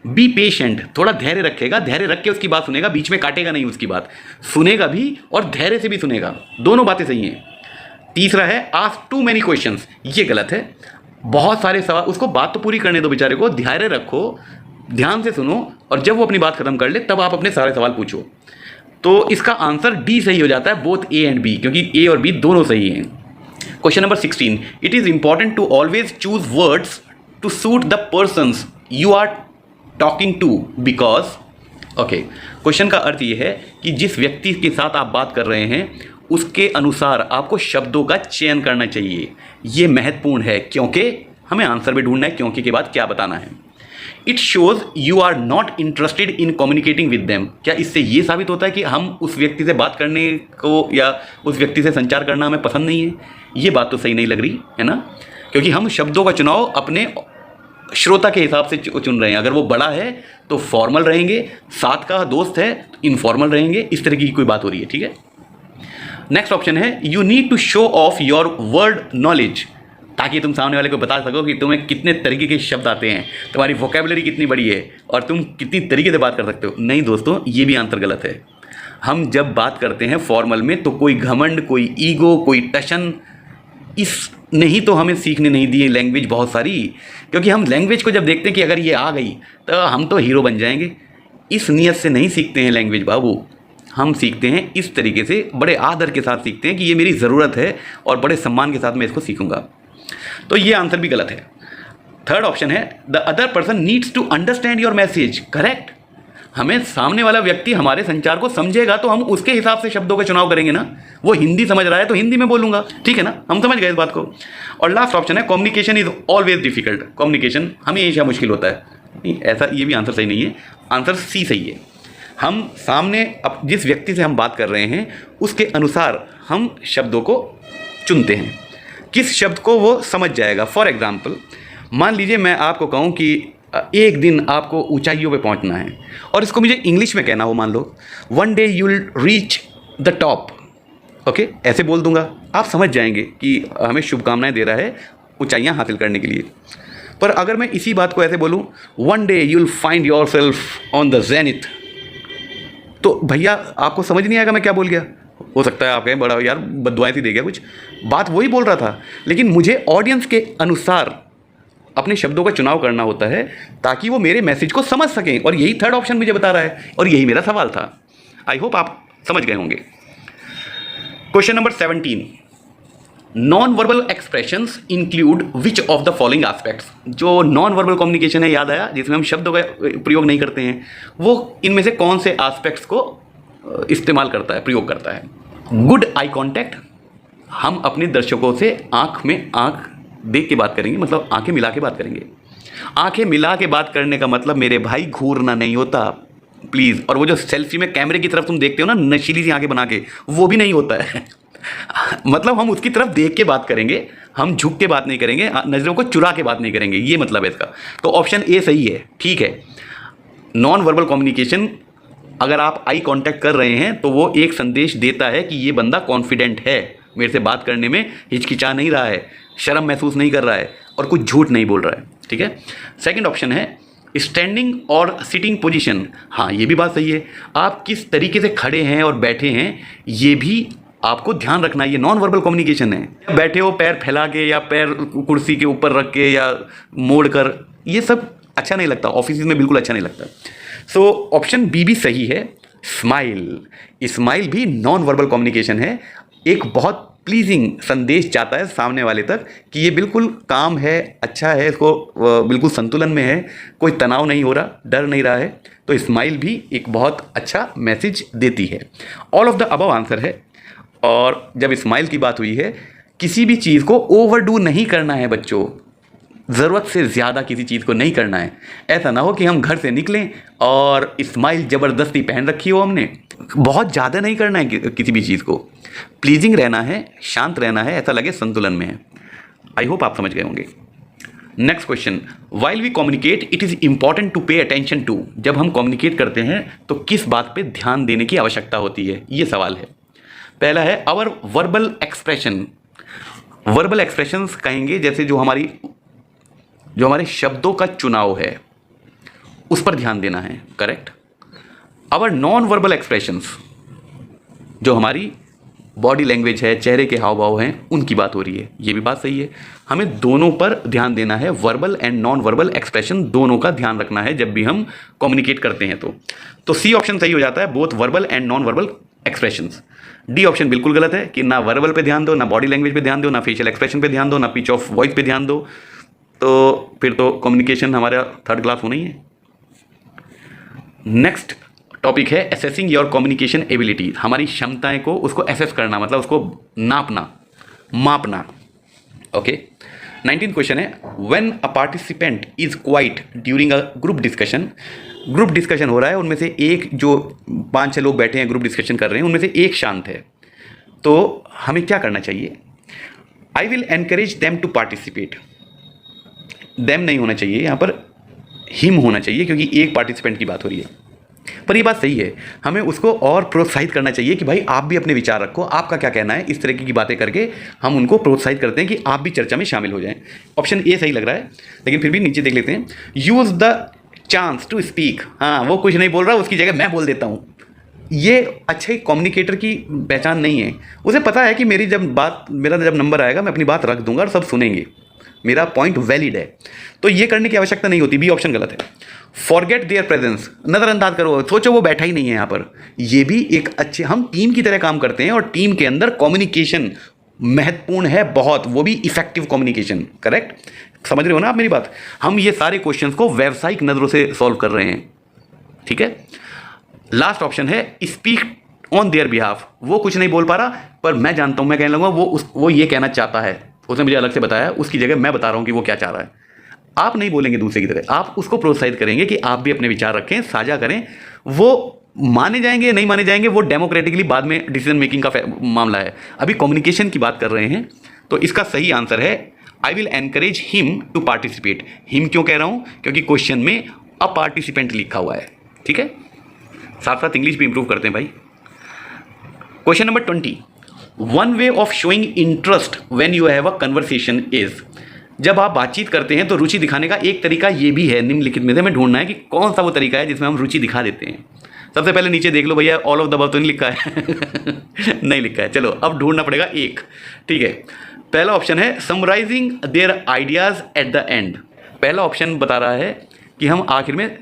बी पेशेंट, थोड़ा धैर्य रखेगा, धैर्य रख के उसकी बात सुनेगा, बीच में काटेगा नहीं उसकी बात, सुनेगा भी और धैर्य से भी सुनेगा, दोनों बातें सही हैं। तीसरा है आस्क टू मैनी क्वेश्चंस, ये गलत है। बहुत सारे सवाल, उसको बात तो पूरी करने दो बेचारे को, धैर्य रखो, ध्यान से सुनो और जब वो अपनी बात खत्म कर ले तब आप अपने सारे सवाल पूछो। तो इसका आंसर डी सही हो जाता है, बोथ ए एंड बी, क्योंकि ए और बी दोनों सही हैं। Question number 16, it is important to always choose words to suit the persons you are talking to because. Okay, question का अर्थ ये है कि जिस व्यक्ति के साथ आप बात कर रहे हैं उसके अनुसार आपको शब्दों का चयन करना चाहिए। ये महत्वपूर्ण है क्योंकि हमें आंसर भी ढूंढना है क्योंकि के बाद क्या बताना है। It shows you are not interested in communicating with them. क्या इससे ये साबित होता है कि हम उस व्यक्ति से बात करने को या उस व्यक्ति से संचार करना हमें पसंद नहीं है? ये बात तो सही नहीं लग रही है ना, क्योंकि हम शब्दों का चुनाव अपने श्रोता के हिसाब से चुन रहे हैं। अगर वो बड़ा है तो फॉर्मल रहेंगे, साथ का दोस्त है तो इनफॉर्मल रहेंगे, इस तरह की कोई बात हो रही है। ठीक है, नेक्स्ट ऑप्शन है you need to show off your word knowledge, ताकि तुम सामने वाले को बता सको कि तुम्हें कितने तरीके के शब्द आते हैं, तुम्हारी वोकेबलरी कितनी बड़ी है और तुम कितनी तरीके से बात कर सकते हो। नहीं दोस्तों, ये भी आंसर गलत है। हम जब बात करते हैं फॉर्मल में तो कोई घमंड, कोई ईगो, कोई टशन, इस नहीं तो हमें सीखने नहीं दी लैंग्वेज बहुत सारी, क्योंकि हम लैंग्वेज को जब देखते हैं कि अगर ये आ गई तो हम तो हीरो बन जाएंगे। इस नियत से नहीं सीखते हैं लैंग्वेज बाबू, हम सीखते हैं इस तरीके से, बड़े आदर के साथ सीखते हैं कि ये मेरी ज़रूरत है और बड़े सम्मान के साथ मैं इसको सीखूंगा। तो ये आंसर भी गलत है। थर्ड ऑप्शन है the other person needs to understand your message, correct. हमें सामने वाला व्यक्ति हमारे संचार को समझेगा तो हम उसके हिसाब से शब्दों का चुनाव करेंगे ना। वो हिंदी समझ रहा है तो हिंदी में बोलूंगा, ठीक है ना, हम समझ गए इस बात को। और लास्ट ऑप्शन है communication is always difficult, communication हमेशा मुश्किल होता है। नहीं, ऐसा ये भी आंसर सही नहीं है, आंसर सी सही है। हम सामने अब जिस व्यक्ति से हम बात कर रहे हैं उसके अनुसार हम शब्दों को चुनते हैं, किस शब्द को वो समझ जाएगा। फॉर एग्जाम्पल, मान लीजिए मैं आपको कहूँ कि एक दिन आपको ऊंचाइयों पे पहुंचना है और इसको मुझे इंग्लिश में कहना हो, मान लो one day you will reach the top, okay, ऐसे बोल दूंगा, आप समझ जाएंगे कि हमें शुभकामनाएं दे रहा है ऊंचाइयां हासिल करने के लिए। पर अगर मैं इसी बात को ऐसे बोलूं, one day you will find your self on the zenith, तो भैया आपको समझ नहीं आएगा मैं क्या बोल गया। हो सकता है आप कहें बड़ा यार बददुआएं सी दे गया, कुछ बात वही बोल रहा था, लेकिन मुझे ऑडियंस के अनुसार अपने शब्दों का चुनाव करना होता है ताकि वो मेरे मैसेज को समझ सकें, और यही थर्ड ऑप्शन मुझे बता रहा है और यही मेरा सवाल था। आई होप आप समझ गए होंगे। Question number 17, non verbal expressions include which of the following aspects. जो नॉन वर्बल कम्युनिकेशन है, याद आया, जिसमें हम शब्दों का प्रयोग नहीं करते हैं, वो इनमें से कौन से एस्पेक्ट्स को इस्तेमाल करता है, प्रयोग करता है। गुड आई कॉन्टैक्ट, हम अपने दर्शकों से आंख में आंख देख के बात करेंगे, मतलब आंखें मिला के बात करेंगे। आंखें मिला के बात करने का मतलब मेरे भाई घूरना नहीं होता प्लीज़। और वो जो सेल्फी में कैमरे की तरफ तुम देखते हो ना नशीली सी आंखें बना के, वो भी नहीं होता है मतलब हम उसकी तरफ देख के बात करेंगे, हम झुक के बात नहीं करेंगे, नज़रों को चुरा के बात नहीं करेंगे, ये मतलब है इसका। तो ऑप्शन ए सही है, ठीक है। नॉन वर्बल कम्युनिकेशन, अगर आप आई कांटेक्ट कर रहे हैं तो वो एक संदेश देता है कि ये बंदा कॉन्फिडेंट है, मेरे से बात करने में हिचकिचा नहीं रहा है, शर्म महसूस नहीं कर रहा है और कुछ झूठ नहीं बोल रहा है, ठीक है। सेकंड ऑप्शन है स्टैंडिंग और सिटिंग पोजीशन, हाँ ये भी बात सही है। आप किस तरीके से खड़े हैं और बैठे हैं ये भी आपको ध्यान रखना, ये नॉन वर्बल कम्युनिकेशन है। बैठे हो पैर फैला के या पैर कुर्सी के ऊपर रख के या मोड़ कर, ये सब अच्छा नहीं लगता, ऑफिस में बिल्कुल अच्छा नहीं लगता। सो ऑप्शन बी भी सही है, स्माइल। स्माइल भी नॉन वर्बल कम्युनिकेशन है, एक बहुत प्लीजिंग संदेश जाता है सामने वाले तक कि ये बिल्कुल काम है, अच्छा है, इसको बिल्कुल संतुलन में है, कोई तनाव नहीं हो रहा, डर नहीं रहा है। तो स्माइल भी एक बहुत अच्छा मैसेज देती है। All of the above answer है। और जब स्माइल की बात हुई है, किसी भी चीज़ को ओवरडू नहीं करना है बच्चों, ज़रूरत से ज़्यादा किसी चीज़ को नहीं करना है। ऐसा ना हो कि हम घर से निकलें और स्माइल ज़बरदस्ती पहन रखी हो हमने, बहुत ज़्यादा नहीं करना है किसी भी चीज़ को, प्लीजिंग रहना है, शांत रहना है, ऐसा लगे संतुलन में है। आई होप आप समझ गए होंगे। Next question, while we communicate it is important to pay attention to. जब हम कम्युनिकेट करते हैं तो किस बात पे ध्यान देने की आवश्यकता होती है, ये सवाल है। पहला है our verbal expression. Verbal expressions कहेंगे जैसे जो हमारे शब्दों का चुनाव है उस पर ध्यान देना है, correct. Our non verbal expressions, जो हमारी बॉडी लैंग्वेज है, चेहरे के हाव भाव हैं, उनकी बात हो रही है, ये भी बात सही है। हमें दोनों पर ध्यान देना है, verbal and non verbal expression दोनों का ध्यान रखना है जब भी हम कम्युनिकेट करते हैं। तो सी ऑप्शन सही हो जाता है, both verbal and non verbal expressions. D option बिल्कुल गलत है कि ना वर्बल पे ध्यान दो, ना बॉडी लैंग्वेज पे ध्यान दो, ना फेशियल एक्सप्रेशन पे ध्यान दो, ना पिच ऑफ वॉइस पे ध्यान दो। तो फिर तो कम्युनिकेशन हमारा थर्ड क्लास होना ही है। नेक्स्ट टॉपिक है असेसिंग योर कम्युनिकेशन एबिलिटी। हमारी क्षमताएं को उसको असेस करना, मतलब उसको नापना, मापना। ओके। 19th क्वेश्चन है, when a participant is quite during a group discussion. Group discussion हो रहा है, उनमें से एक, जो 5-6 लोग बैठे हैं ग्रुप डिस्कशन कर रहे हैं, उनमें से एक शांत है, तो हमें क्या करना चाहिए? I will encourage them to participate. Them नहीं होना चाहिए यहाँ पर, हिम होना चाहिए, क्योंकि एक पार्टिसिपेंट की बात हो रही है। पर ये बात सही है, हमें उसको और प्रोत्साहित करना चाहिए कि भाई आप भी अपने विचार रखो, आपका क्या कहना है। इस तरह की बातें करके हम उनको प्रोत्साहित करते हैं कि आप भी चर्चा में शामिल हो जाएं। ऑप्शन ए सही लग रहा है, लेकिन फिर भी नीचे देख लेते हैं। Use the chance to speak. हाँ, वो कुछ नहीं बोल रहा, उसकी जगह मैं बोल देता हूँ। ये अच्छे कम्युनिकेटर की पहचान नहीं है। उसे पता है कि मेरा जब नंबर आएगा मैं अपनी बात रख दूंगा और सब सुनेंगे, मेरा पॉइंट वैलिड है। तो ये करने की आवश्यकता नहीं होती। बी ऑप्शन गलत है। फॉरगेट देयर प्रेजेंस, नज़रअंदाज करो, सोचो वो बैठा ही नहीं है यहाँ पर। ये भी एक अच्छे, हम टीम की तरह काम करते हैं और टीम के अंदर कम्युनिकेशन महत्वपूर्ण है बहुत, वो भी इफेक्टिव कम्युनिकेशन। करेक्ट, समझ रहे हो ना आप मेरी बात? हम ये सारे क्वेश्चंस को व्यावसायिक नज़रों से सॉल्व कर रहे हैं, ठीक है। लास्ट ऑप्शन है स्पीक ऑन देयर बिहाफ। वो कुछ नहीं बोल पा रहा, पर मैं जानता हूँ, मैं कहने लगूंगा वो ये कहना चाहता है, उसने मुझे अलग से बताया, उसकी जगह मैं बता रहा हूँ कि वो क्या चाह रहा है। आप नहीं बोलेंगे दूसरे की तरह, आप उसको प्रोत्साहित करेंगे कि आप भी अपने विचार रखें, साझा करें। वो माने जाएंगे नहीं माने जाएंगे वो डेमोक्रेटिकली बाद में डिसीजन मेकिंग का मामला है। अभी कम्युनिकेशन की बात कर रहे हैं, तो इसका सही आंसर है I will encourage him to participate. Him क्यों कह रहा हूँ? क्योंकि क्वेश्चन में अ पार्टिसिपेंट लिखा हुआ है, ठीक है। साथ साथ इंग्लिश भी इंप्रूव करते हैं भाई। Question number 20, one way of showing interest when you have a conversation is. जब आप बातचीत करते हैं तो रुचि दिखाने का एक तरीका ये भी है, निम्नलिखित में से हमें ढूंढना है कि कौन सा वो तरीका है जिसमें हम रुचि दिखा देते हैं। सबसे पहले नीचे देख लो भैया, ऑल ऑफ द अबव तो नहीं लिखा है नहीं लिखा है, चलो अब ढूंढना पड़ेगा एक, ठीक है। पहला ऑप्शन है summarising their ideas at the end. पहला ऑप्शन बता रहा है कि हम आखिर में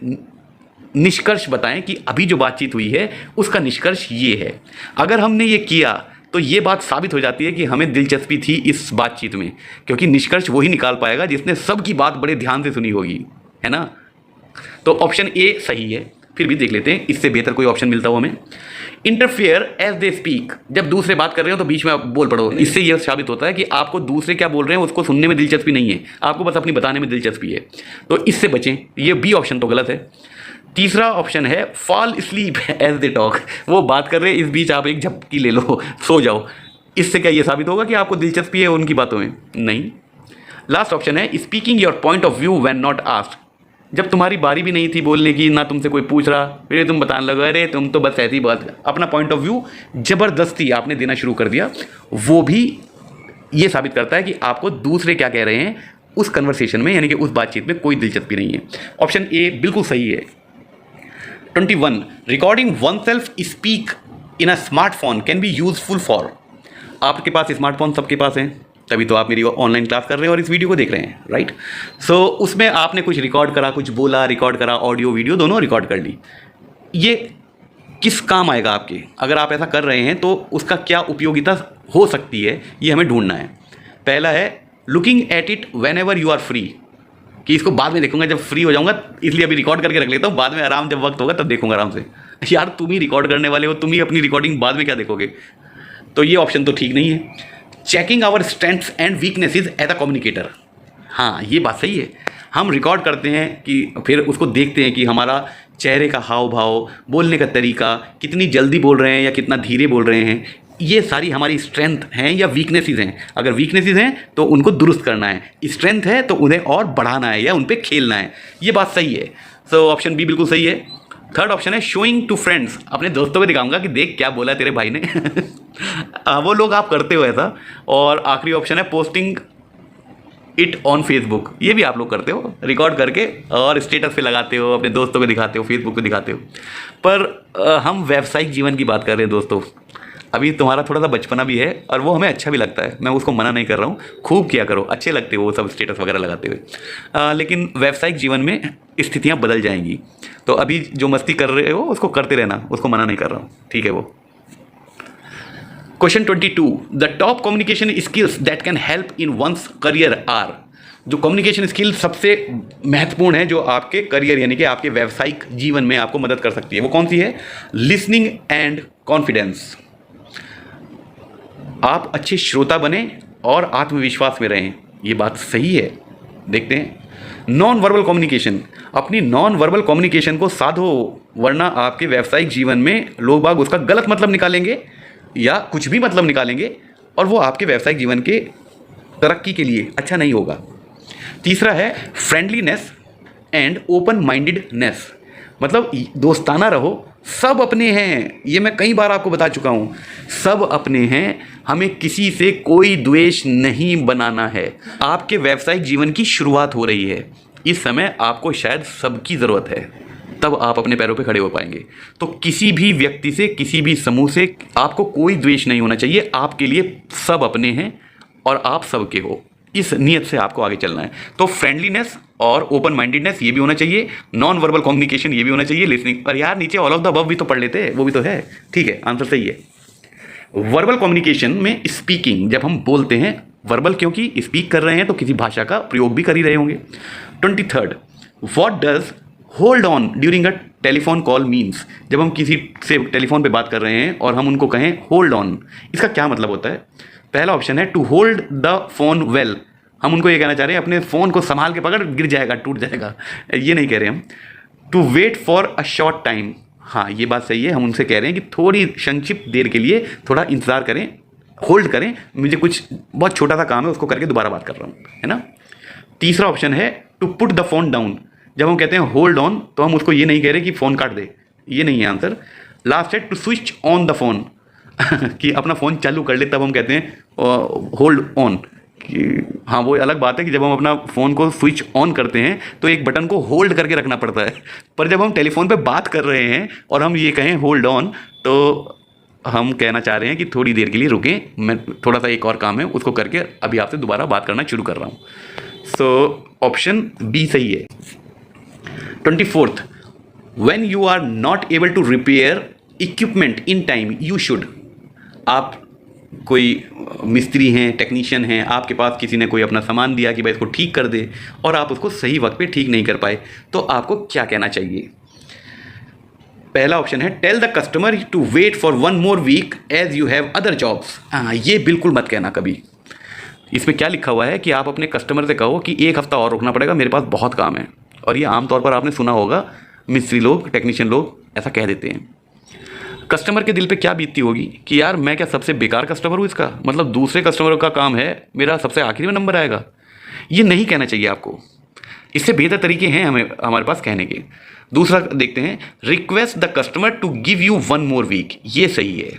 निष्कर्ष बताएं कि अभी जो बातचीत हुई है उसका निष्कर्ष ये है। अगर हमने ये किया तो ये बात साबित हो जाती है कि हमें दिलचस्पी थी इस बातचीत में, क्योंकि निष्कर्ष वही निकाल पाएगा जिसने सबकी बात बड़े ध्यान से सुनी होगी, है ना। तो ऑप्शन ए सही है। फिर भी देख लेते हैं इससे बेहतर कोई ऑप्शन मिलता हो हमें। Interfere as they speak. जब दूसरे बात कर रहे हो तो बीच में आप बोल पड़ो। इससे यह साबित होता है कि आपको दूसरे क्या बोल रहे हैं उसको सुनने में दिलचस्पी नहीं है, आपको बस अपनी बताने में दिलचस्पी है। तो इससे बचें, ये बी ऑप्शन तो गलत है। तीसरा ऑप्शन है fall sleep as they talk. वो बात कर रहे हैं, इस बीच आप एक झपकी ले लो, सो जाओ। इससे क्या ये साबित होगा कि आपको दिलचस्पी है उनकी बातों में? नहीं। लास्ट ऑप्शन है speaking your point of view when not asked. जब तुम्हारी बारी भी नहीं थी बोलने की, ना तुमसे कोई पूछ रहा, फिर तुम बताने लगे अरे तुम तो बस ऐसी बात, अपना पॉइंट ऑफ व्यू ज़बरदस्ती आपने देना शुरू कर दिया। वो भी ये साबित करता है कि आपको दूसरे क्या कह रहे हैं उस कन्वर्सेशन में, यानी कि उस बातचीत में कोई दिलचस्पी नहीं है। ऑप्शन ए बिल्कुल सही है। 21, recording one self speak in a smartphone can be useful for. आपके पास स्मार्टफोन सबके पास हैं, तभी तो आप मेरी ऑनलाइन क्लास कर रहे हैं और इस वीडियो को देख रहे हैं, राइट। सो उसमें आपने कुछ रिकॉर्ड करा, कुछ बोला, रिकॉर्ड करा, ऑडियो वीडियो दोनों रिकॉर्ड कर ली। ये किस काम आएगा आपके? अगर आप ऐसा कर रहे हैं तो उसका क्या उपयोगिता हो सकती है, ये हमें ढूंढना है। पहला है looking at it whenever you are free, कि इसको बाद में देखूंगा जब फ्री हो जाऊंगा, इसलिए अभी रिकॉर्ड करके रख लेता हूँ, बाद में आराम जब वक्त होगा तब देखूंगा आराम से। यार तुम ही रिकॉर्ड करने वाले हो, तुम ही अपनी रिकॉर्डिंग बाद में क्या देखोगे? तो ये ऑप्शन तो ठीक नहीं है। Checking our strengths and weaknesses as a communicator. हाँ, ये बात सही है। हम रिकॉर्ड करते हैं कि फिर उसको देखते हैं कि हमारा चेहरे का हाव भाव, बोलने का तरीका, कितनी जल्दी बोल रहे हैं या कितना धीरे बोल रहे हैं, ये सारी हमारी स्ट्रेंथ हैं या वीकनेसेस हैं। अगर वीकनेसेस हैं तो उनको दुरुस्त करना है, स्ट्रेंथ है तो उन्हें और बढ़ाना है या उन पे खेलना है। ये बात सही है। सो ऑप्शन बी बिल्कुल सही है। थर्ड ऑप्शन है शोइंग टू फ्रेंड्स, अपने दोस्तों को दिखाऊंगा कि देख क्या बोला तेरे भाई ने। वो लोग आप करते हो ऐसा। और आखिरी ऑप्शन है पोस्टिंग इट ऑन फेसबुक, ये भी आप लोग करते हो, रिकॉर्ड करके और स्टेटस पे लगाते हो, अपने दोस्तों को दिखाते हो, फेसबुक पे दिखाते हो। पर हम व्यावसायिक जीवन की बात कर रहे हैं दोस्तों। अभी तुम्हारा थोड़ा सा बचपना भी है और वो हमें अच्छा भी लगता है, मैं उसको मना नहीं कर रहा हूँ, खूब किया करो, अच्छे लगते हो वो सब स्टेटस वगैरह लगाते हुए। लेकिन व्यावसायिक जीवन में स्थितियाँ बदल जाएंगी, तो अभी जो मस्ती कर रहे हो उसको करते रहना, उसको मना नहीं कर रहा हूँ, ठीक है। वो question 22, the top communication skills that can help in one's career are. जो कम्युनिकेशन स्किल सबसे महत्वपूर्ण है जो आपके करियर यानी कि आपके व्यावसायिक जीवन में आपको मदद कर सकती है, वो कौन सी है? Listening and confidence. आप अच्छे श्रोता बने और आत्मविश्वास में रहें, ये बात सही है। देखते हैं नॉन वर्बल कम्युनिकेशन, अपनी नॉन वर्बल कम्युनिकेशन को साधो, वरना आपके व्यावसायिक जीवन में लोग बाग उसका गलत मतलब निकालेंगे या कुछ भी मतलब निकालेंगे और वो आपके व्यावसायिक जीवन के तरक्की के लिए अच्छा नहीं होगा। तीसरा है फ्रेंडलीनेस एंड ओपन माइंडेडनेस, मतलब दोस्ताना रहो, सब अपने हैं, ये मैं कई बार आपको बता चुका हूँ, सब अपने हैं, हमें किसी से कोई द्वेष नहीं बनाना है। आपके व्यावसायिक जीवन की शुरुआत हो रही है, इस समय आपको शायद सबकी ज़रूरत है, तब आप अपने पैरों पे खड़े हो पाएंगे। तो किसी भी व्यक्ति से, किसी भी समूह से आपको कोई द्वेष नहीं होना चाहिए, आपके लिए सब अपने हैं और आप सबके हो, इस नियत से आपको आगे चलना है। तो फ्रेंडलीनेस और ओपन माइंडेडनेस ये भी होना चाहिए, नॉन वर्बल कम्युनिकेशन ये भी होना चाहिए, लिसनिंग। और यार नीचे ऑल ऑफ द अबव भी तो पढ़ लेते हैं, वो भी तो है, ठीक है, आंसर सही है। वर्बल कम्युनिकेशन में स्पीकिंग, जब हम बोलते हैं वर्बल, क्योंकि स्पीक कर रहे हैं तो किसी भाषा का प्रयोग भी कर ही रहे होंगे। 23, what does hold on during a telephone call means, जब हम किसी से टेलीफोन पे बात कर रहे हैं और हम उनको कहें होल्ड ऑन, इसका क्या मतलब होता है? पहला ऑप्शन है to hold the phone well, हम उनको ये कहना चाह रहे हैं अपने फ़ोन को संभाल के पकड़, गिर जाएगा, टूट जाएगा, ये नहीं कह रहे हम। To wait for a short time, हाँ ये बात सही है, हम उनसे कह रहे हैं कि थोड़ी संक्षिप्त देर के लिए थोड़ा इंतज़ार करें, होल्ड करें, मुझे कुछ बहुत छोटा सा काम है उसको करके दोबारा बात कर रहा हूँ, है ना। तीसरा ऑप्शन है to put the phone down, जब हम कहते हैं होल्ड ऑन तो हम उसको ये नहीं कह रहे कि फ़ोन काट दे, ये नहीं है आंसर। लास्ट है to switch on the phone, कि अपना फ़ोन चालू कर ले, तब हम कहते हैं होल्ड ऑन। कि हाँ वो अलग बात है कि जब हम अपना फ़ोन को स्विच ऑन करते हैं तो एक बटन को होल्ड करके रखना पड़ता है, पर जब हम टेलीफोन पे बात कर रहे हैं और हम ये कहें होल्ड ऑन, तो हम कहना चाह रहे हैं कि थोड़ी देर के लिए रुकें, मैं थोड़ा सा एक और काम है उसको करके अभी आपसे दोबारा बात करना शुरू कर रहा हूँ। सो ऑप्शन बी सही है। 24, when you are not able to repair equipment in time you should, आप कोई मिस्त्री हैं, टेक्नीशियन हैं, आपके पास किसी ने कोई अपना सामान दिया कि भाई इसको ठीक कर दे और आप उसको सही वक्त पे ठीक नहीं कर पाए, तो आपको क्या कहना चाहिए? पहला ऑप्शन है tell the customer to wait for 1 more week as you have other jobs. हाँ ये बिल्कुल मत कहना कभी। इसमें क्या लिखा हुआ है कि आप अपने कस्टमर से कहो कि 1 हफ्ता और रुकना पड़ेगा, मेरे पास बहुत काम है। और ये आमतौर पर आपने सुना होगा, मिस्त्री लोग, टेक्नीशियन लोग ऐसा कह देते हैं। कस्टमर के दिल पे क्या बीतती होगी कि यार मैं क्या सबसे बेकार कस्टमर हूँ इसका, मतलब दूसरे कस्टमरों का काम है, मेरा सबसे आखिरी में नंबर आएगा। ये नहीं कहना चाहिए आपको, इससे बेहतर तरीके हैं हमारे पास कहने के। दूसरा देखते हैं, request the customer to give you 1 more week, ये सही है।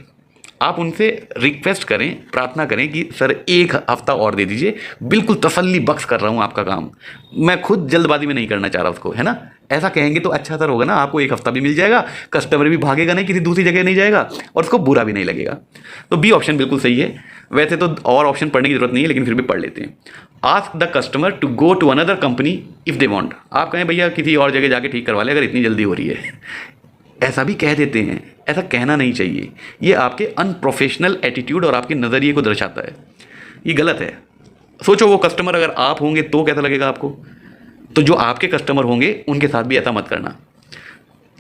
आप उनसे रिक्वेस्ट करें, प्रार्थना करें कि सर 1 हफ्ता और दे दीजिए, बिल्कुल तसल्ली बख्श कर रहा हूँ आपका काम, मैं खुद जल्दबाजी में नहीं करना चाह रहा उसको, है ना। ऐसा कहेंगे तो अच्छा सर होगा ना, आपको 1 हफ्ता भी मिल जाएगा, कस्टमर भी भागेगा नहीं, किसी दूसरी जगह नहीं जाएगा और उसको बुरा भी नहीं लगेगा। तो बी ऑप्शन बिल्कुल सही है। वैसे तो और ऑप्शन पढ़ने की जरूरत नहीं है, लेकिन फिर भी पढ़ लेते हैं। Ask the customer to go to another company if they want, आप कहें भैया किसी और जगह जाके ठीक करवा ले अगर इतनी जल्दी हो रही है, ऐसा भी कह देते हैं। ऐसा कहना नहीं चाहिए, ये आपके अनप्रोफेशनल एटीट्यूड और आपके नज़रिए को दर्शाता है, ये गलत है। सोचो वो कस्टमर अगर आप होंगे तो कैसा लगेगा आपको, तो जो आपके कस्टमर होंगे उनके साथ भी ऐसा मत करना।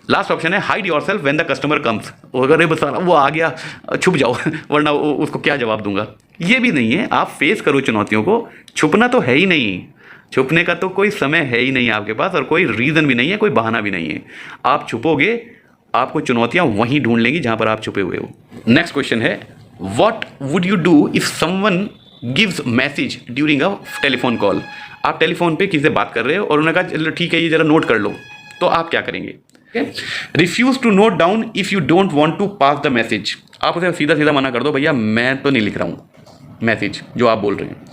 लास्ट ऑप्शन है hide yourself when the customer comes, अगर बस वो आ गया छुप जाओ वरना उसको क्या जवाब दूंगा, ये भी नहीं है। आप फेस करो चुनौतियों को, छुपना तो है ही नहीं, छुपने का तो कोई समय है ही नहीं आपके पास और कोई रीज़न भी नहीं है, कोई बहाना भी नहीं है। आप छुपोगे, आपको चुनौतियां वहीं ढूंढ लेंगी जहां पर आप छुपे हुए हो। नेक्स्ट क्वेश्चन है what would you do if someone gives message during a telephone call? आप टेलीफोन पे किसी से बात कर रहे हो और उन्होंने कहा चलो ठीक है ये जरा नोट कर लो, तो आप क्या करेंगे? Refuse to note down if you don't want to pass the message. आप उसे सीधा सीधा मना कर दो, भैया मैं तो नहीं लिख रहा हूँ मैसेज जो आप बोल रहे हैं।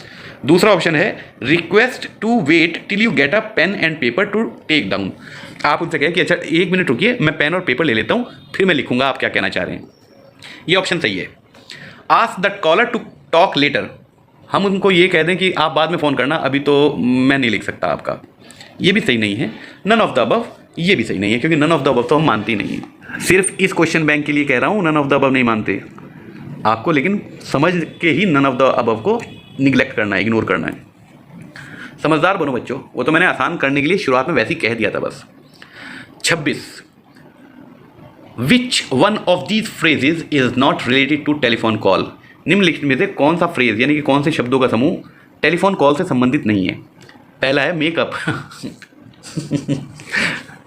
दूसरा ऑप्शन है request to wait till you get a pen and paper to take down. आप उनसे कहें कि अच्छा 1 मिनट रुकिए, मैं पेन और पेपर ले लेता हूँ, फिर मैं लिखूंगा आप क्या कहना चाह रहे हैं। ये ऑप्शन सही है। Ask the caller to talk later. हम उनको ये कह दें कि आप बाद में फ़ोन करना, अभी तो मैं नहीं लिख सकता आपका। ये भी सही नहीं है। नन ऑफ द अबव, ये भी सही नहीं है, क्योंकि नन ऑफ द अबव तो हम मानते ही नहीं है। सिर्फ इस क्वेश्चन बैंक के लिए कह रहा हूँ, नन ऑफ द अबव नहीं मानते आपको, लेकिन समझ के ही नन ऑफ द अबव को निगलेक्ट करना है, इग्नोर करना है। समझदार बनो बच्चों, वो तो मैंने आसान करने के लिए शुरुआत में वैसे ही कह दिया था बस। 26 which one of these phrases is not related to telephone call? निम्नलिखित में से कौन सा फ्रेज यानी कि कौन से शब्दों का समूह टेलीफोन कॉल से संबंधित नहीं है? पहला है मेकअप।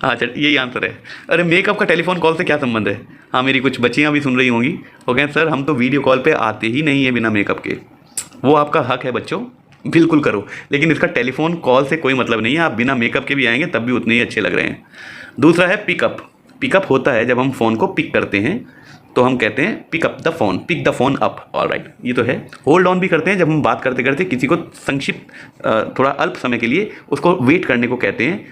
अच्छा यही आंसर है। अरे मेकअप का टेलीफोन कॉल से क्या संबंध है? हाँ मेरी कुछ बच्चियाँ भी सुन रही होंगी, वो कहें सर हम तो वीडियो कॉल पे आते ही नहीं है बिना मेकअप के। वो आपका हक है बच्चों, बिल्कुल करो, लेकिन इसका टेलीफोन कॉल से कोई मतलब नहीं है। आप बिना मेकअप के भी आएंगे तब भी उतने ही अच्छे लग रहे हैं। दूसरा है पिकअप। पिकअप होता है जब हम फ़ोन को पिक करते हैं तो हम कहते हैं pick up the phone, pick the phone up. Alright, ये तो है। होल्ड ऑन भी करते हैं जब हम बात करते करते किसी को संक्षिप्त थोड़ा अल्प समय के लिए उसको वेट करने को कहते हैं,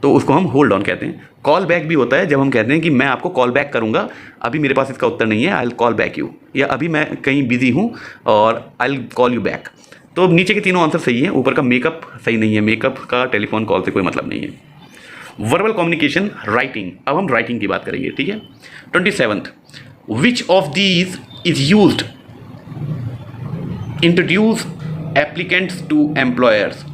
तो उसको हम होल्ड ऑन कहते हैं। कॉल बैक भी होता है जब हम कहते हैं कि मैं आपको कॉल बैक करूंगा, अभी मेरे पास इसका उत्तर नहीं है, I will call back you, या अभी मैं कहीं बिजी हूँ और I will call you back. तो नीचे के तीनों आंसर सही है, ऊपर का मेकअप सही नहीं है। मेकअप का टेलीफोन कॉल से कोई मतलब नहीं है। Verbal communication, writing. अब हम राइटिंग की बात करेंगे, ठीक है। 27 which of these is used introduce applicants to employers?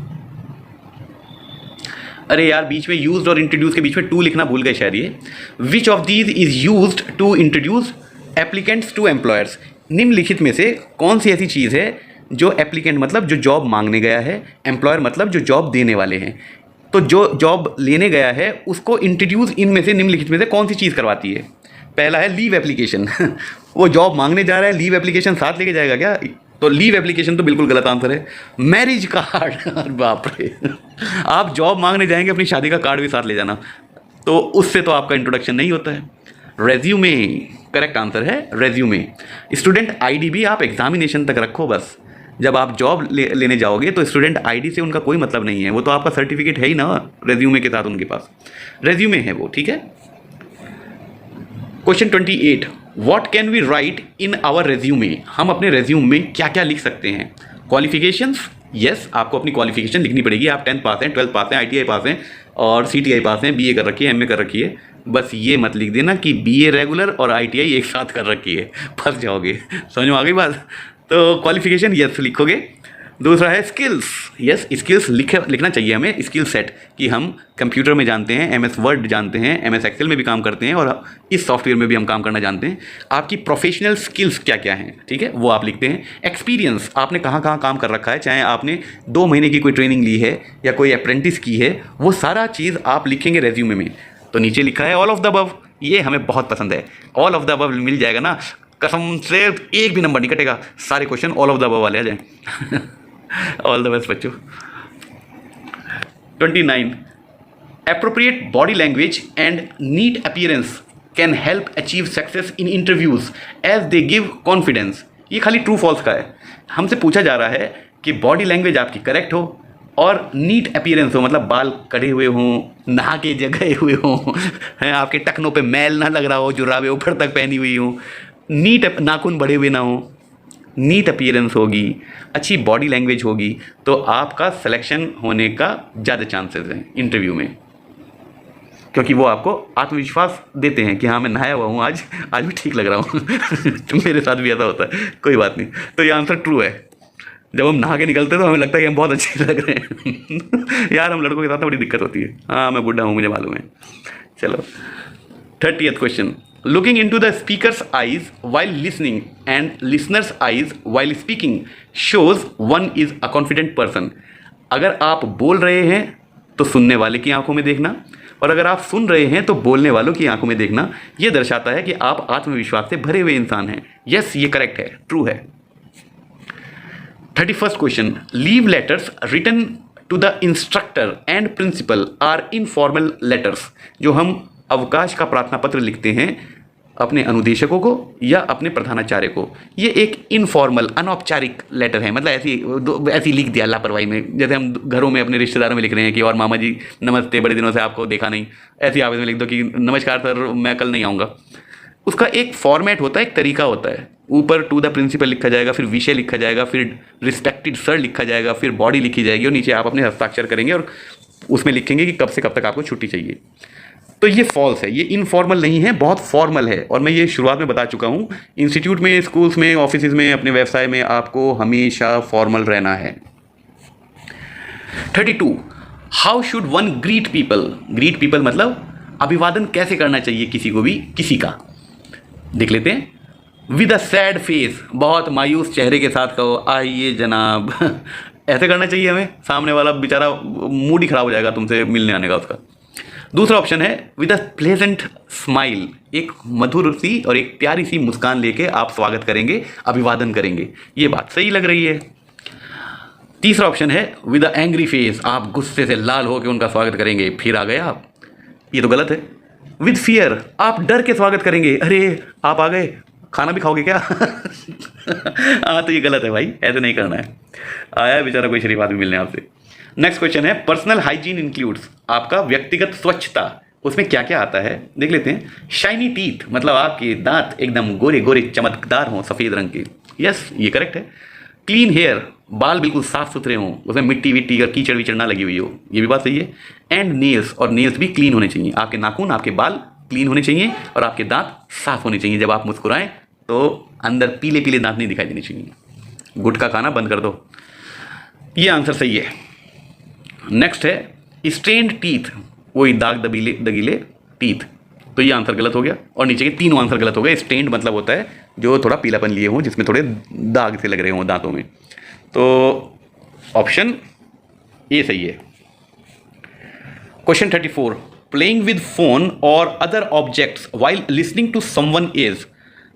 अरे यार बीच में यूज्ड और इंट्रोड्यूस के बीच में टू लिखना भूल गए शायद ये। Which of these is used to introduce applicants to employers? निम्नलिखित में से कौन सी ऐसी चीज़ है जो एप्लीकेंट मतलब जो जॉब मांगने गया है, एम्प्लॉयर मतलब जो जॉब देने वाले हैं, तो जो जॉब लेने गया है उसको इंट्रोड्यूस इनमें से निम्नलिखित में से कौन सी चीज़ करवाती है? पहला है लीव एप्लीकेशन। वो जॉब मांगने जा रहा है, लीव एप्लीकेशन साथ लेके जाएगा क्या? तो लीव एप्लीकेशन तो बिल्कुल गलत आंसर है। मैरिज कार्ड, बाप रे, आप जॉब मांगने जाएंगे अपनी शादी का कार्ड भी साथ ले जाना, तो उससे तो आपका इंट्रोडक्शन नहीं होता है। रेज्यूमे करेक्ट आंसर है, रेज्यूमे। स्टूडेंट आईडी भी आप एग्जामिनेशन तक रखो बस, जब आप जॉब लेने जाओगे तो स्टूडेंट आईडी से उनका कोई मतलब नहीं है, वो तो आपका सर्टिफिकेट है ही ना रेज्यूमे के साथ उनके पास, रेज्यूमे है वो, ठीक है। Question 28 what can we write in our resume? हम अपने रेज्यूम में क्या क्या लिख सकते हैं? क्वालिफिकेशंस, यस आपको अपनी क्वालिफिकेशन लिखनी पड़ेगी। आप 10th पास हैं, 12th पास हैं, ITI पास हैं और CTI पास हैं, BA कर रखी है, MA कर रखी है। बस ये मत लिख देना कि BA रेगुलर और ITI एक साथ कर रखी है, फंस जाओगे। समझ में आ गई बात? तो क्वालिफिकेशन यस लिखोगे। दूसरा है स्किल्स, यस स्किल्स लिखना चाहिए हमें, स्किल सेट कि हम कंप्यूटर में जानते हैं, MS वर्ड जानते हैं, MS एक्सेल में भी काम करते हैं और इस सॉफ्टवेयर में भी हम काम करना जानते हैं। आपकी प्रोफेशनल स्किल्स क्या क्या हैं, ठीक है, वो आप लिखते हैं। एक्सपीरियंस, आपने कहाँ कहाँ काम कर रखा है, चाहे आपने 2 महीने की कोई ट्रेनिंग ली है या कोई अप्रेंटिस की है, वो सारा चीज़ आप लिखेंगे रेज्यूमे में। तो नीचे लिखा है ऑल ऑफ द अबव, ये हमें बहुत पसंद है। ऑल ऑफ द अबव मिल जाएगा ना, कसम से एक भी नंबर नहीं कटेगा, सारे question all of the above वाले आ जाएं। ऑल द बेस्ट बच्चों। 29 appropriate body language and neat appearance can help achieve success in interviews as they give confidence। ये खाली ट्रू फॉल्स का है। हमसे पूछा जा रहा है कि बॉडी लैंग्वेज आपकी करेक्ट हो और नीट अपीयरेंस हो, मतलब बाल कटे हुए हों, नहा के जगहे हुए हों, हैं आपके टखनों पे मैल ना लग रहा हो, जुराबे ऊपर तक पहनी हुई हो, नीट नाखून बड़े हुए ना हो, नीट अपीयरेंस होगी, अच्छी बॉडी लैंग्वेज होगी, तो आपका सिलेक्शन होने का ज़्यादा चांसेस हैं इंटरव्यू में, क्योंकि वो आपको आत्मविश्वास देते हैं कि हाँ मैं नहाया हुआ हूँ, आज भी ठीक लग रहा हूँ। तो मेरे साथ भी ऐसा होता है, कोई बात नहीं। तो ये आंसर ट्रू है। जब हम नहा के निकलते हैं तो हमें लगता है कि हम बहुत अच्छे लग रहे हैं। यार हम लड़कों के साथ बड़ी दिक्कत होती है। हाँ मैं बुढ़ा हूँ, मुझे मालूम है। चलो 30th question, looking into the speakers eyes while listening and listeners eyes while speaking shows one is a confident person. अगर आप बोल रहे हैं तो सुनने वाले की आंखों में देखना, और अगर आप सुन रहे हैं तो बोलने वालों की आंखों में देखना यह दर्शाता है कि आप आत्मविश्वास से भरे हुए इंसान हैं। यस, ये करेक्ट है, ट्रू है। 31st question, leave letters written to the instructor and principal are informal letters. जो हम अवकाश का प्रार्थना पत्र लिखते हैं अपने अनुदेशकों को या अपने प्रधानाचार्य को, ये एक इनफॉर्मल अनौपचारिक लेटर है। मतलब ऐसी लिख दिया लापरवाही में, जैसे हम घरों में अपने रिश्तेदारों में लिख रहे हैं कि और मामा जी नमस्ते, बड़े दिनों से आपको देखा नहीं, ऐसी आवेदन में लिख दो कि नमस्कार सर मैं कल नहीं आऊँगा। उसका एक फॉर्मेट होता है, एक तरीका होता है। ऊपर टू द प्रिंसिपल लिखा जाएगा, फिर विषय लिखा जाएगा, फिर रिस्पेक्टेड सर लिखा जाएगा, फिर बॉडी लिखी जाएगी और नीचे आप अपने हस्ताक्षर करेंगे और उसमें लिखेंगे कि कब से कब तक आपको छुट्टी चाहिए। तो ये फॉल्स है, ये इनफॉर्मल नहीं है, बहुत फॉर्मल है। और मैं ये शुरुआत में बता चुका हूँ, इंस्टीट्यूट में, स्कूल्स में, ऑफिस में, अपने व्यवसाय में आपको हमेशा फॉर्मल रहना है। 32, how should one greet people. Greet people मतलब अभिवादन कैसे करना चाहिए किसी को भी, किसी का। देख लेते हैं। विद अ सैड फेस, बहुत मायूस चेहरे के साथ कहो, आइए जनाब। ऐसे करना चाहिए हमें। सामने वाला बेचारा मूड ही खराब हो जाएगा तुमसे मिलने आने का उसका। दूसरा ऑप्शन है विद अ प्लेजेंट स्माइल, एक मधुर सी और एक प्यारी सी मुस्कान लेके आप स्वागत करेंगे, अभिवादन करेंगे। ये बात सही लग रही है। तीसरा ऑप्शन है विद अ एंग्री फेस, आप गुस्से से लाल होकर उनका स्वागत करेंगे, फिर आ गए आप, ये तो गलत है। विद फियर, आप डर के स्वागत करेंगे, अरे आप आ गए, खाना भी खाओगे क्या? हाँ, तो ये गलत है भाई, ऐसे नहीं करना है। आया बेचारा कोई शरीफ आदमी मिलने आपसे। नेक्स्ट क्वेश्चन है पर्सनल हाइजीन इंक्लूड्स, आपका व्यक्तिगत स्वच्छता, उसमें क्या क्या आता है देख लेते हैं। शाइनी टीथ, मतलब आपके दांत एकदम गोरे गोरे चमकदार हों, सफ़ेद रंग के। यस, ये करेक्ट है। क्लीन हेयर, बाल बिल्कुल साफ सुथरे हों, उसमें मिट्टी विट्टी और कीचड़ विचड़ ना लगी हुई हो, ये भी बात सही है। एंड नेल्स, और नेल्स भी क्लीन होने चाहिए। आपके नाखून, आपके बाल क्लीन होने चाहिए और आपके दांत साफ होने चाहिए। जब आप मुस्कुराएं तो अंदर पीले पीले दांत नहीं दिखाई देने चाहिए। गुटखा खाना बंद कर दो। ये आंसर सही है। नेक्स्ट है स्ट्रेन्ड टीथ, वही दाग दगीले टीथ, तो ये आंसर गलत हो गया। और नीचे के तीनों आंसर गलत हो गए। स्ट्रेन्ड मतलब होता है जो थोड़ा पीलापन लिए हों, जिसमें थोड़े दाग से लग रहे हों दांतों में। तो ऑप्शन ए सही है। क्वेश्चन 34, प्लेइंग विद फोन और other objects while listening to someone is,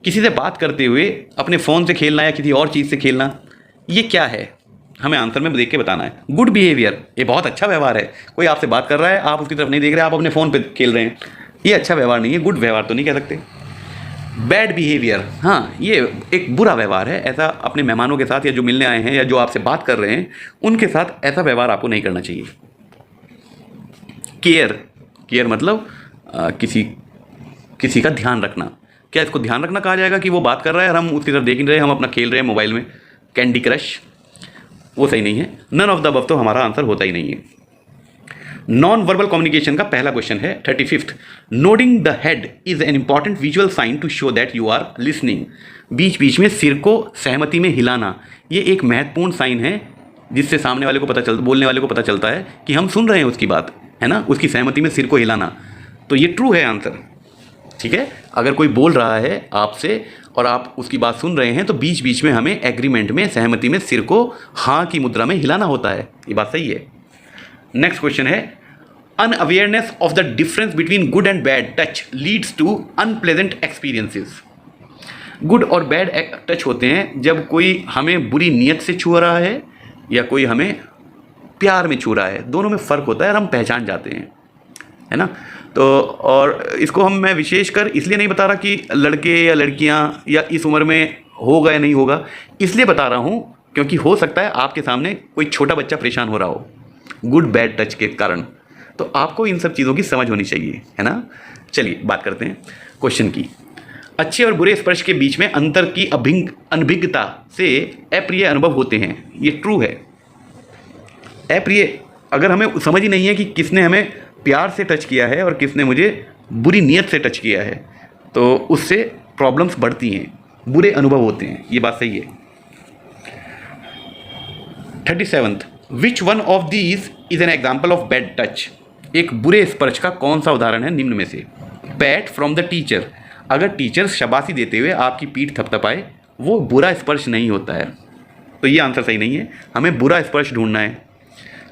किसी से बात करते हुए अपने फ़ोन से खेलना या किसी और चीज़ से खेलना, ये क्या है? हमें आंसर में देख के बताना है। गुड बिहेवियर, ये बहुत अच्छा व्यवहार है। कोई आपसे बात कर रहा है, आप उसकी तरफ नहीं देख रहे, आप अपने फ़ोन पे खेल रहे हैं, ये अच्छा व्यवहार नहीं है, गुड व्यवहार तो नहीं कह सकते। बैड बिहेवियर, हाँ, ये एक बुरा व्यवहार है। ऐसा अपने मेहमानों के साथ या जो मिलने आए हैं या जो आपसे बात कर रहे हैं उनके साथ ऐसा व्यवहार आपको नहीं करना चाहिए। केयर मतलब किसी का ध्यान रखना। क्या इसको ध्यान रखना कहा जाएगा कि वो बात कर रहा है और हम उसकी तरफ देख नहीं रहे, हम अपना खेल रहे हैं मोबाइल में कैंडी क्रश? वो सही नहीं है। नन ऑफ द अबव तो हमारा आंसर होता ही नहीं है। नॉन वर्बल कम्युनिकेशन का पहला क्वेश्चन है 35th, nodding the head is an important visual sign to show that you are listening. बीच बीच में सिर को सहमति में हिलाना, ये एक महत्वपूर्ण साइन है जिससे सामने वाले को बोलने वाले को पता चलता है कि हम सुन रहे हैं उसकी बात, है ना। उसकी सहमति में सिर को हिलाना, तो ये ट्रू है आंसर। ठीक है, अगर कोई बोल रहा है आपसे और आप उसकी बात सुन रहे हैं तो बीच बीच में हमें एग्रीमेंट में, सहमति में सिर को हाँ की मुद्रा में हिलाना होता है, ये बात सही है। नेक्स्ट क्वेश्चन है unawareness of the difference between good and bad touch leads to unpleasant experiences. Good और बैड टच होते हैं जब कोई हमें बुरी नीयत से छू रहा है या कोई हमें प्यार में छू रहा है, दोनों में फ़र्क होता है और हम पहचान जाते हैं, है ना। तो और इसको मैं विशेषकर इसलिए नहीं बता रहा कि लड़के या लड़कियां या इस उम्र में होगा या नहीं होगा, इसलिए बता रहा हूं क्योंकि हो सकता है आपके सामने कोई छोटा बच्चा परेशान हो रहा हो गुड बैड टच के कारण, तो आपको इन सब चीज़ों की समझ होनी चाहिए, है ना। चलिए बात करते हैं क्वेश्चन की। अच्छे और बुरे स्पर्श के बीच में अंतर की अनभिज्ञता से अप्रिय अनुभव होते हैं, ये ट्रू है। अप्रिय, अगर हमें समझ ही नहीं है कि किसने हमें प्यार से टच किया है और किसने मुझे बुरी नीयत से टच किया है, तो उससे प्रॉब्लम्स बढ़ती हैं, बुरे अनुभव होते हैं, ये बात सही है। 37th, which one of these is an example of bad touch. एक बुरे स्पर्श का कौन सा उदाहरण है निम्न में से? पैट फ्रॉम द टीचर, अगर टीचर शाबाशी देते हुए आपकी पीठ थपथपाए वो बुरा स्पर्श नहीं होता है, तो ये आंसर सही नहीं है, हमें बुरा स्पर्श ढूंढना है।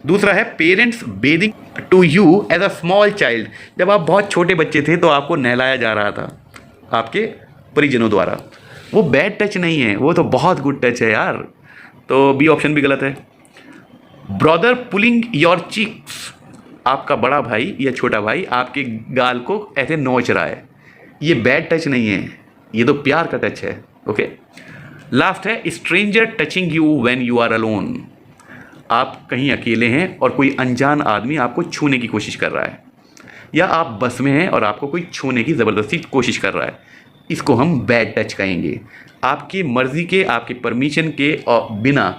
दूसरा है parents bathing to you as a small child. जब आप बहुत छोटे बच्चे थे तो आपको नहलाया जा रहा था आपके परिजनों द्वारा। वो बैड टच नहीं है, वो तो बहुत गुड टच है यार। तो बी ऑप्शन भी गलत है। ब्रदर पुलिंग योर चीक्स, आपका बड़ा भाई या छोटा भाई आपके गाल को ऐसे नोच रहा है, ये बैड टच नहीं है, ये तो प्यार का टच है। ओके। लास्ट है stranger touching you when you are alone, आप कहीं अकेले हैं और कोई अनजान आदमी आपको छूने की कोशिश कर रहा है, या आप बस में हैं और आपको कोई छूने की ज़बरदस्ती कोशिश कर रहा है, इसको हम बैड टच कहेंगे। आपकी मर्ज़ी के, आपके परमिशन के और बिना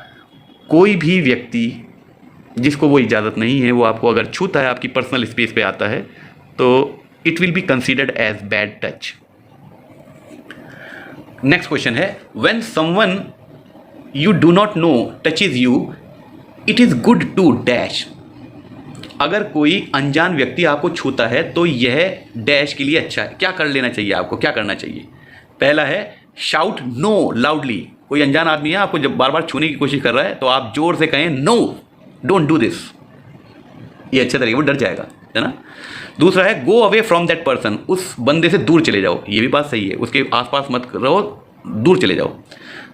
कोई भी व्यक्ति जिसको वो इजाज़त नहीं है वो आपको अगर छूता है, आपकी पर्सनल स्पेस पे आता है, तो it will be considered as bad touch. Next question है when someone you do not know touches you it is good to dash. अगर कोई अनजान व्यक्ति आपको छूता है तो यह डैश के लिए अच्छा है। क्या कर लेना चाहिए आपको, क्या करना चाहिए? पहला है शाउट नो लाउडली। कोई अनजान आदमी है आपको जब बार बार छूने की कोशिश कर रहा है तो आप जोर से कहें नो डोंट डू दिस, ये अच्छे तरीके वो डर जाएगा, है ना। दूसरा है go away from that person, उस बंदे से दूर चले जाओ, ये भी बात सही है, उसके आसपास मत रहो, दूर चले जाओ।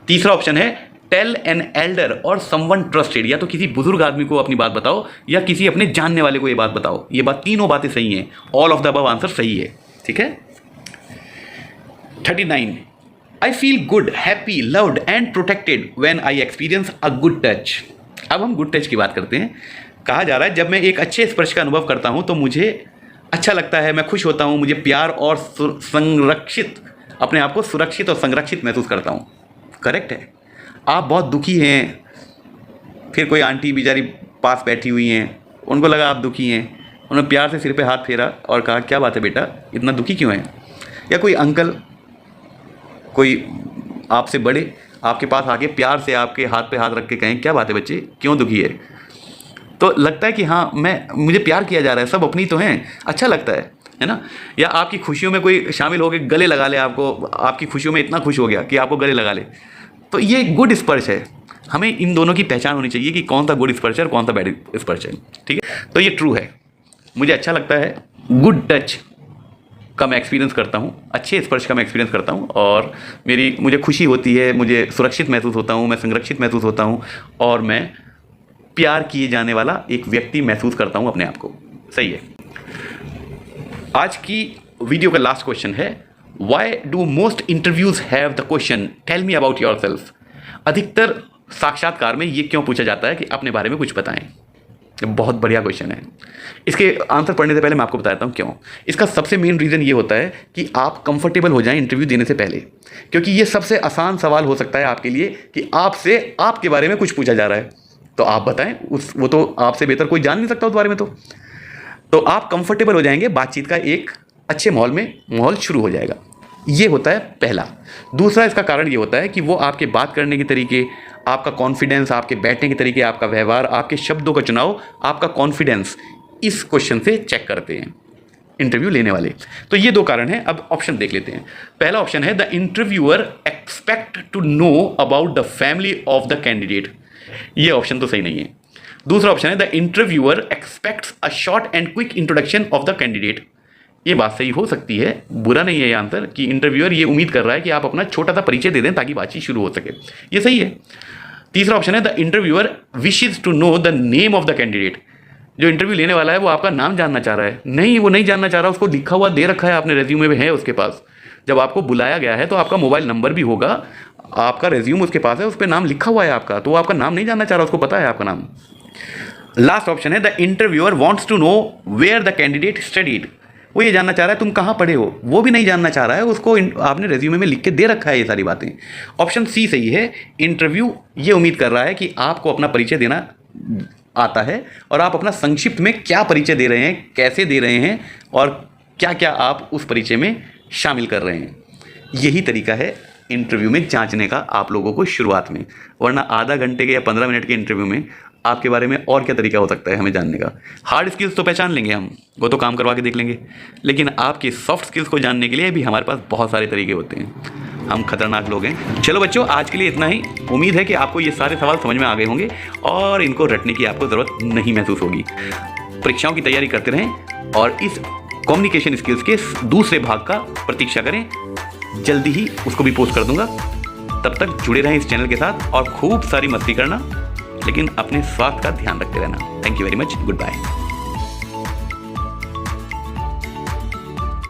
तीसरा ऑप्शन है टेल एन एल्डर और समवन ट्रस्टेड, या तो किसी बुजुर्ग आदमी को अपनी बात बताओ या किसी अपने जानने वाले को ये बात बताओ। ये बात, तीनों बातें सही हैं, all of the above answer सही है, ठीक है। 39 I feel good happy loved and protected when I experience a good touch. अब हम गुड टच की बात करते हैं। कहा जा रहा है जब मैं एक अच्छे स्पर्श का अनुभव करता हूं तो मुझे अच्छा लगता है, मैं खुश होता हूं, मुझे प्यार और संरक्षित, अपने आप को सुरक्षित और संरक्षित महसूस करता हूं। करेक्ट है। आप बहुत दुखी हैं, फिर कोई आंटी बेचारी पास बैठी हुई हैं, उनको लगा आप दुखी हैं, उन्होंने प्यार से सिर पे हाथ फेरा और कहा क्या बात है बेटा इतना दुखी क्यों है। या कोई अंकल, कोई आपसे बड़े आपके पास आके प्यार से आपके हाथ पे हाथ रख के कहें क्या बात है बच्चे क्यों दुखी है, तो लगता है कि हाँ मुझे प्यार किया जा रहा है, सब अपनी तो हैं, अच्छा लगता है ना। या आपकी खुशियों में कोई शामिल हो के गले लगा ले आपको, आपकी खुशियों में इतना खुश हो गया कि आपको गले लगा ले, तो ये गुड स्पर्श है। हमें इन दोनों की पहचान होनी चाहिए कि कौन सा गुड स्पर्श है और कौन सा बैड स्पर्श है, ठीक है। तो ये ट्रू है, मुझे अच्छा लगता है, गुड टच का मैं एक्सपीरियंस करता हूँ, अच्छे स्पर्श का मैं एक्सपीरियंस करता हूँ और मुझे खुशी होती है, मुझे सुरक्षित महसूस होता हूँ, मैं संरक्षित महसूस होता हूँ और मैं प्यार किए जाने वाला एक व्यक्ति महसूस करता हूँ अपने आप को। सही है। आज की वीडियो का लास्ट क्वेश्चन है why do most interviews have the question tell me about yourself. अधिकतर साक्षात्कार में ये क्यों पूछा जाता है कि अपने बारे में कुछ बताएं। बहुत बढ़िया क्वेश्चन है। इसके आंसर पढ़ने से पहले मैं आपको बताता हूँ क्यों। इसका सबसे मेन रीज़न ये होता है कि आप कंफर्टेबल हो जाएं इंटरव्यू देने से पहले, क्योंकि ये सबसे आसान सवाल हो सकता है आपके लिए कि आपसे आपके बारे में कुछ पूछा जा रहा है तो आप बताएं, वो तो आपसे बेहतर कोई जान नहीं सकता उस बारे में। तो आप कंफर्टेबल हो जाएंगे, बातचीत का एक अच्छे माहौल शुरू हो जाएगा। ये होता है पहला। दूसरा इसका कारण ये होता है कि वो आपके बात करने के तरीके, आपका कॉन्फिडेंस, आपके बैठने के तरीके, आपका व्यवहार, आपके शब्दों का चुनाव, आपका कॉन्फिडेंस, इस क्वेश्चन से चेक करते हैं इंटरव्यू लेने वाले। तो ये दो कारण हैं। अब ऑप्शन देख लेते हैं। पहला ऑप्शन है the interviewer expect to know about the family of the candidate. ये ऑप्शन तो सही नहीं है। दूसरा ऑप्शन है the interviewer expects a short and quick introduction of the candidate. ये बात सही हो सकती है, बुरा नहीं है ये आंसर, कि इंटरव्यूअर ये उम्मीद कर रहा है कि आप अपना छोटा सा परिचय दे दें ताकि बातचीत शुरू हो सके। ये सही है। तीसरा ऑप्शन है the interviewer wishes to know the name of the candidate. जो इंटरव्यू लेने वाला है वो आपका नाम जानना चाह रहा है। नहीं, वो नहीं जानना चाह रहा, उसको लिखा हुआ दे रखा है, आपने रेज्यूमे में है उसके पास। जब आपको बुलाया गया है तो आपका मोबाइल नंबर भी होगा, आपका रेज्यूम उसके पास है, उस पर नाम लिखा हुआ है आपका, तो वो आपका नाम नहीं जानना चाह रहा, उसको पता है आपका नाम। लास्ट ऑप्शन है the interviewer wants to know where the candidate studied. वो ये जानना चाह रहा है तुम कहाँ पढ़े हो, वो भी नहीं जानना चाह रहा है, उसको आपने रेज्यूमे में लिख के दे रखा है ये सारी बातें। ऑप्शन सी सही है। इंटरव्यू ये उम्मीद कर रहा है कि आपको अपना परिचय देना आता है और आप अपना संक्षिप्त में क्या परिचय दे रहे हैं, कैसे दे रहे हैं और क्या क्या आप उस परिचय में शामिल कर रहे हैं। यही तरीका है इंटरव्यू में जांचने का आप लोगों को शुरुआत में, वरना आधा घंटे के या 15 मिनट के इंटरव्यू में आपके बारे में और क्या तरीका हो सकता है हमें जानने का। हार्ड स्किल्स तो पहचान लेंगे हम, वो तो काम करवा के देख लेंगे, लेकिन आपकी सॉफ्ट स्किल्स को जानने के लिए भी हमारे पास बहुत सारे तरीके होते हैं। हम खतरनाक लोग हैं। चलो बच्चों, आज के लिए इतना ही। उम्मीद है कि आपको ये सारे सवाल समझ में आ गए होंगे और इनको रटने की आपको ज़रूरत नहीं महसूस होगी। परीक्षाओं की तैयारी करते रहें और इस कम्युनिकेशन स्किल्स के दूसरे भाग का प्रतीक्षा करें। जल्दी ही उसको भी पोस्ट कर दूंगा। तब तक जुड़े रहें इस चैनल के साथ और खूब सारी मस्ती करना, लेकिन अपने स्वास्थ्य का ध्यान रखते रहना। Thank you very much. Good bye.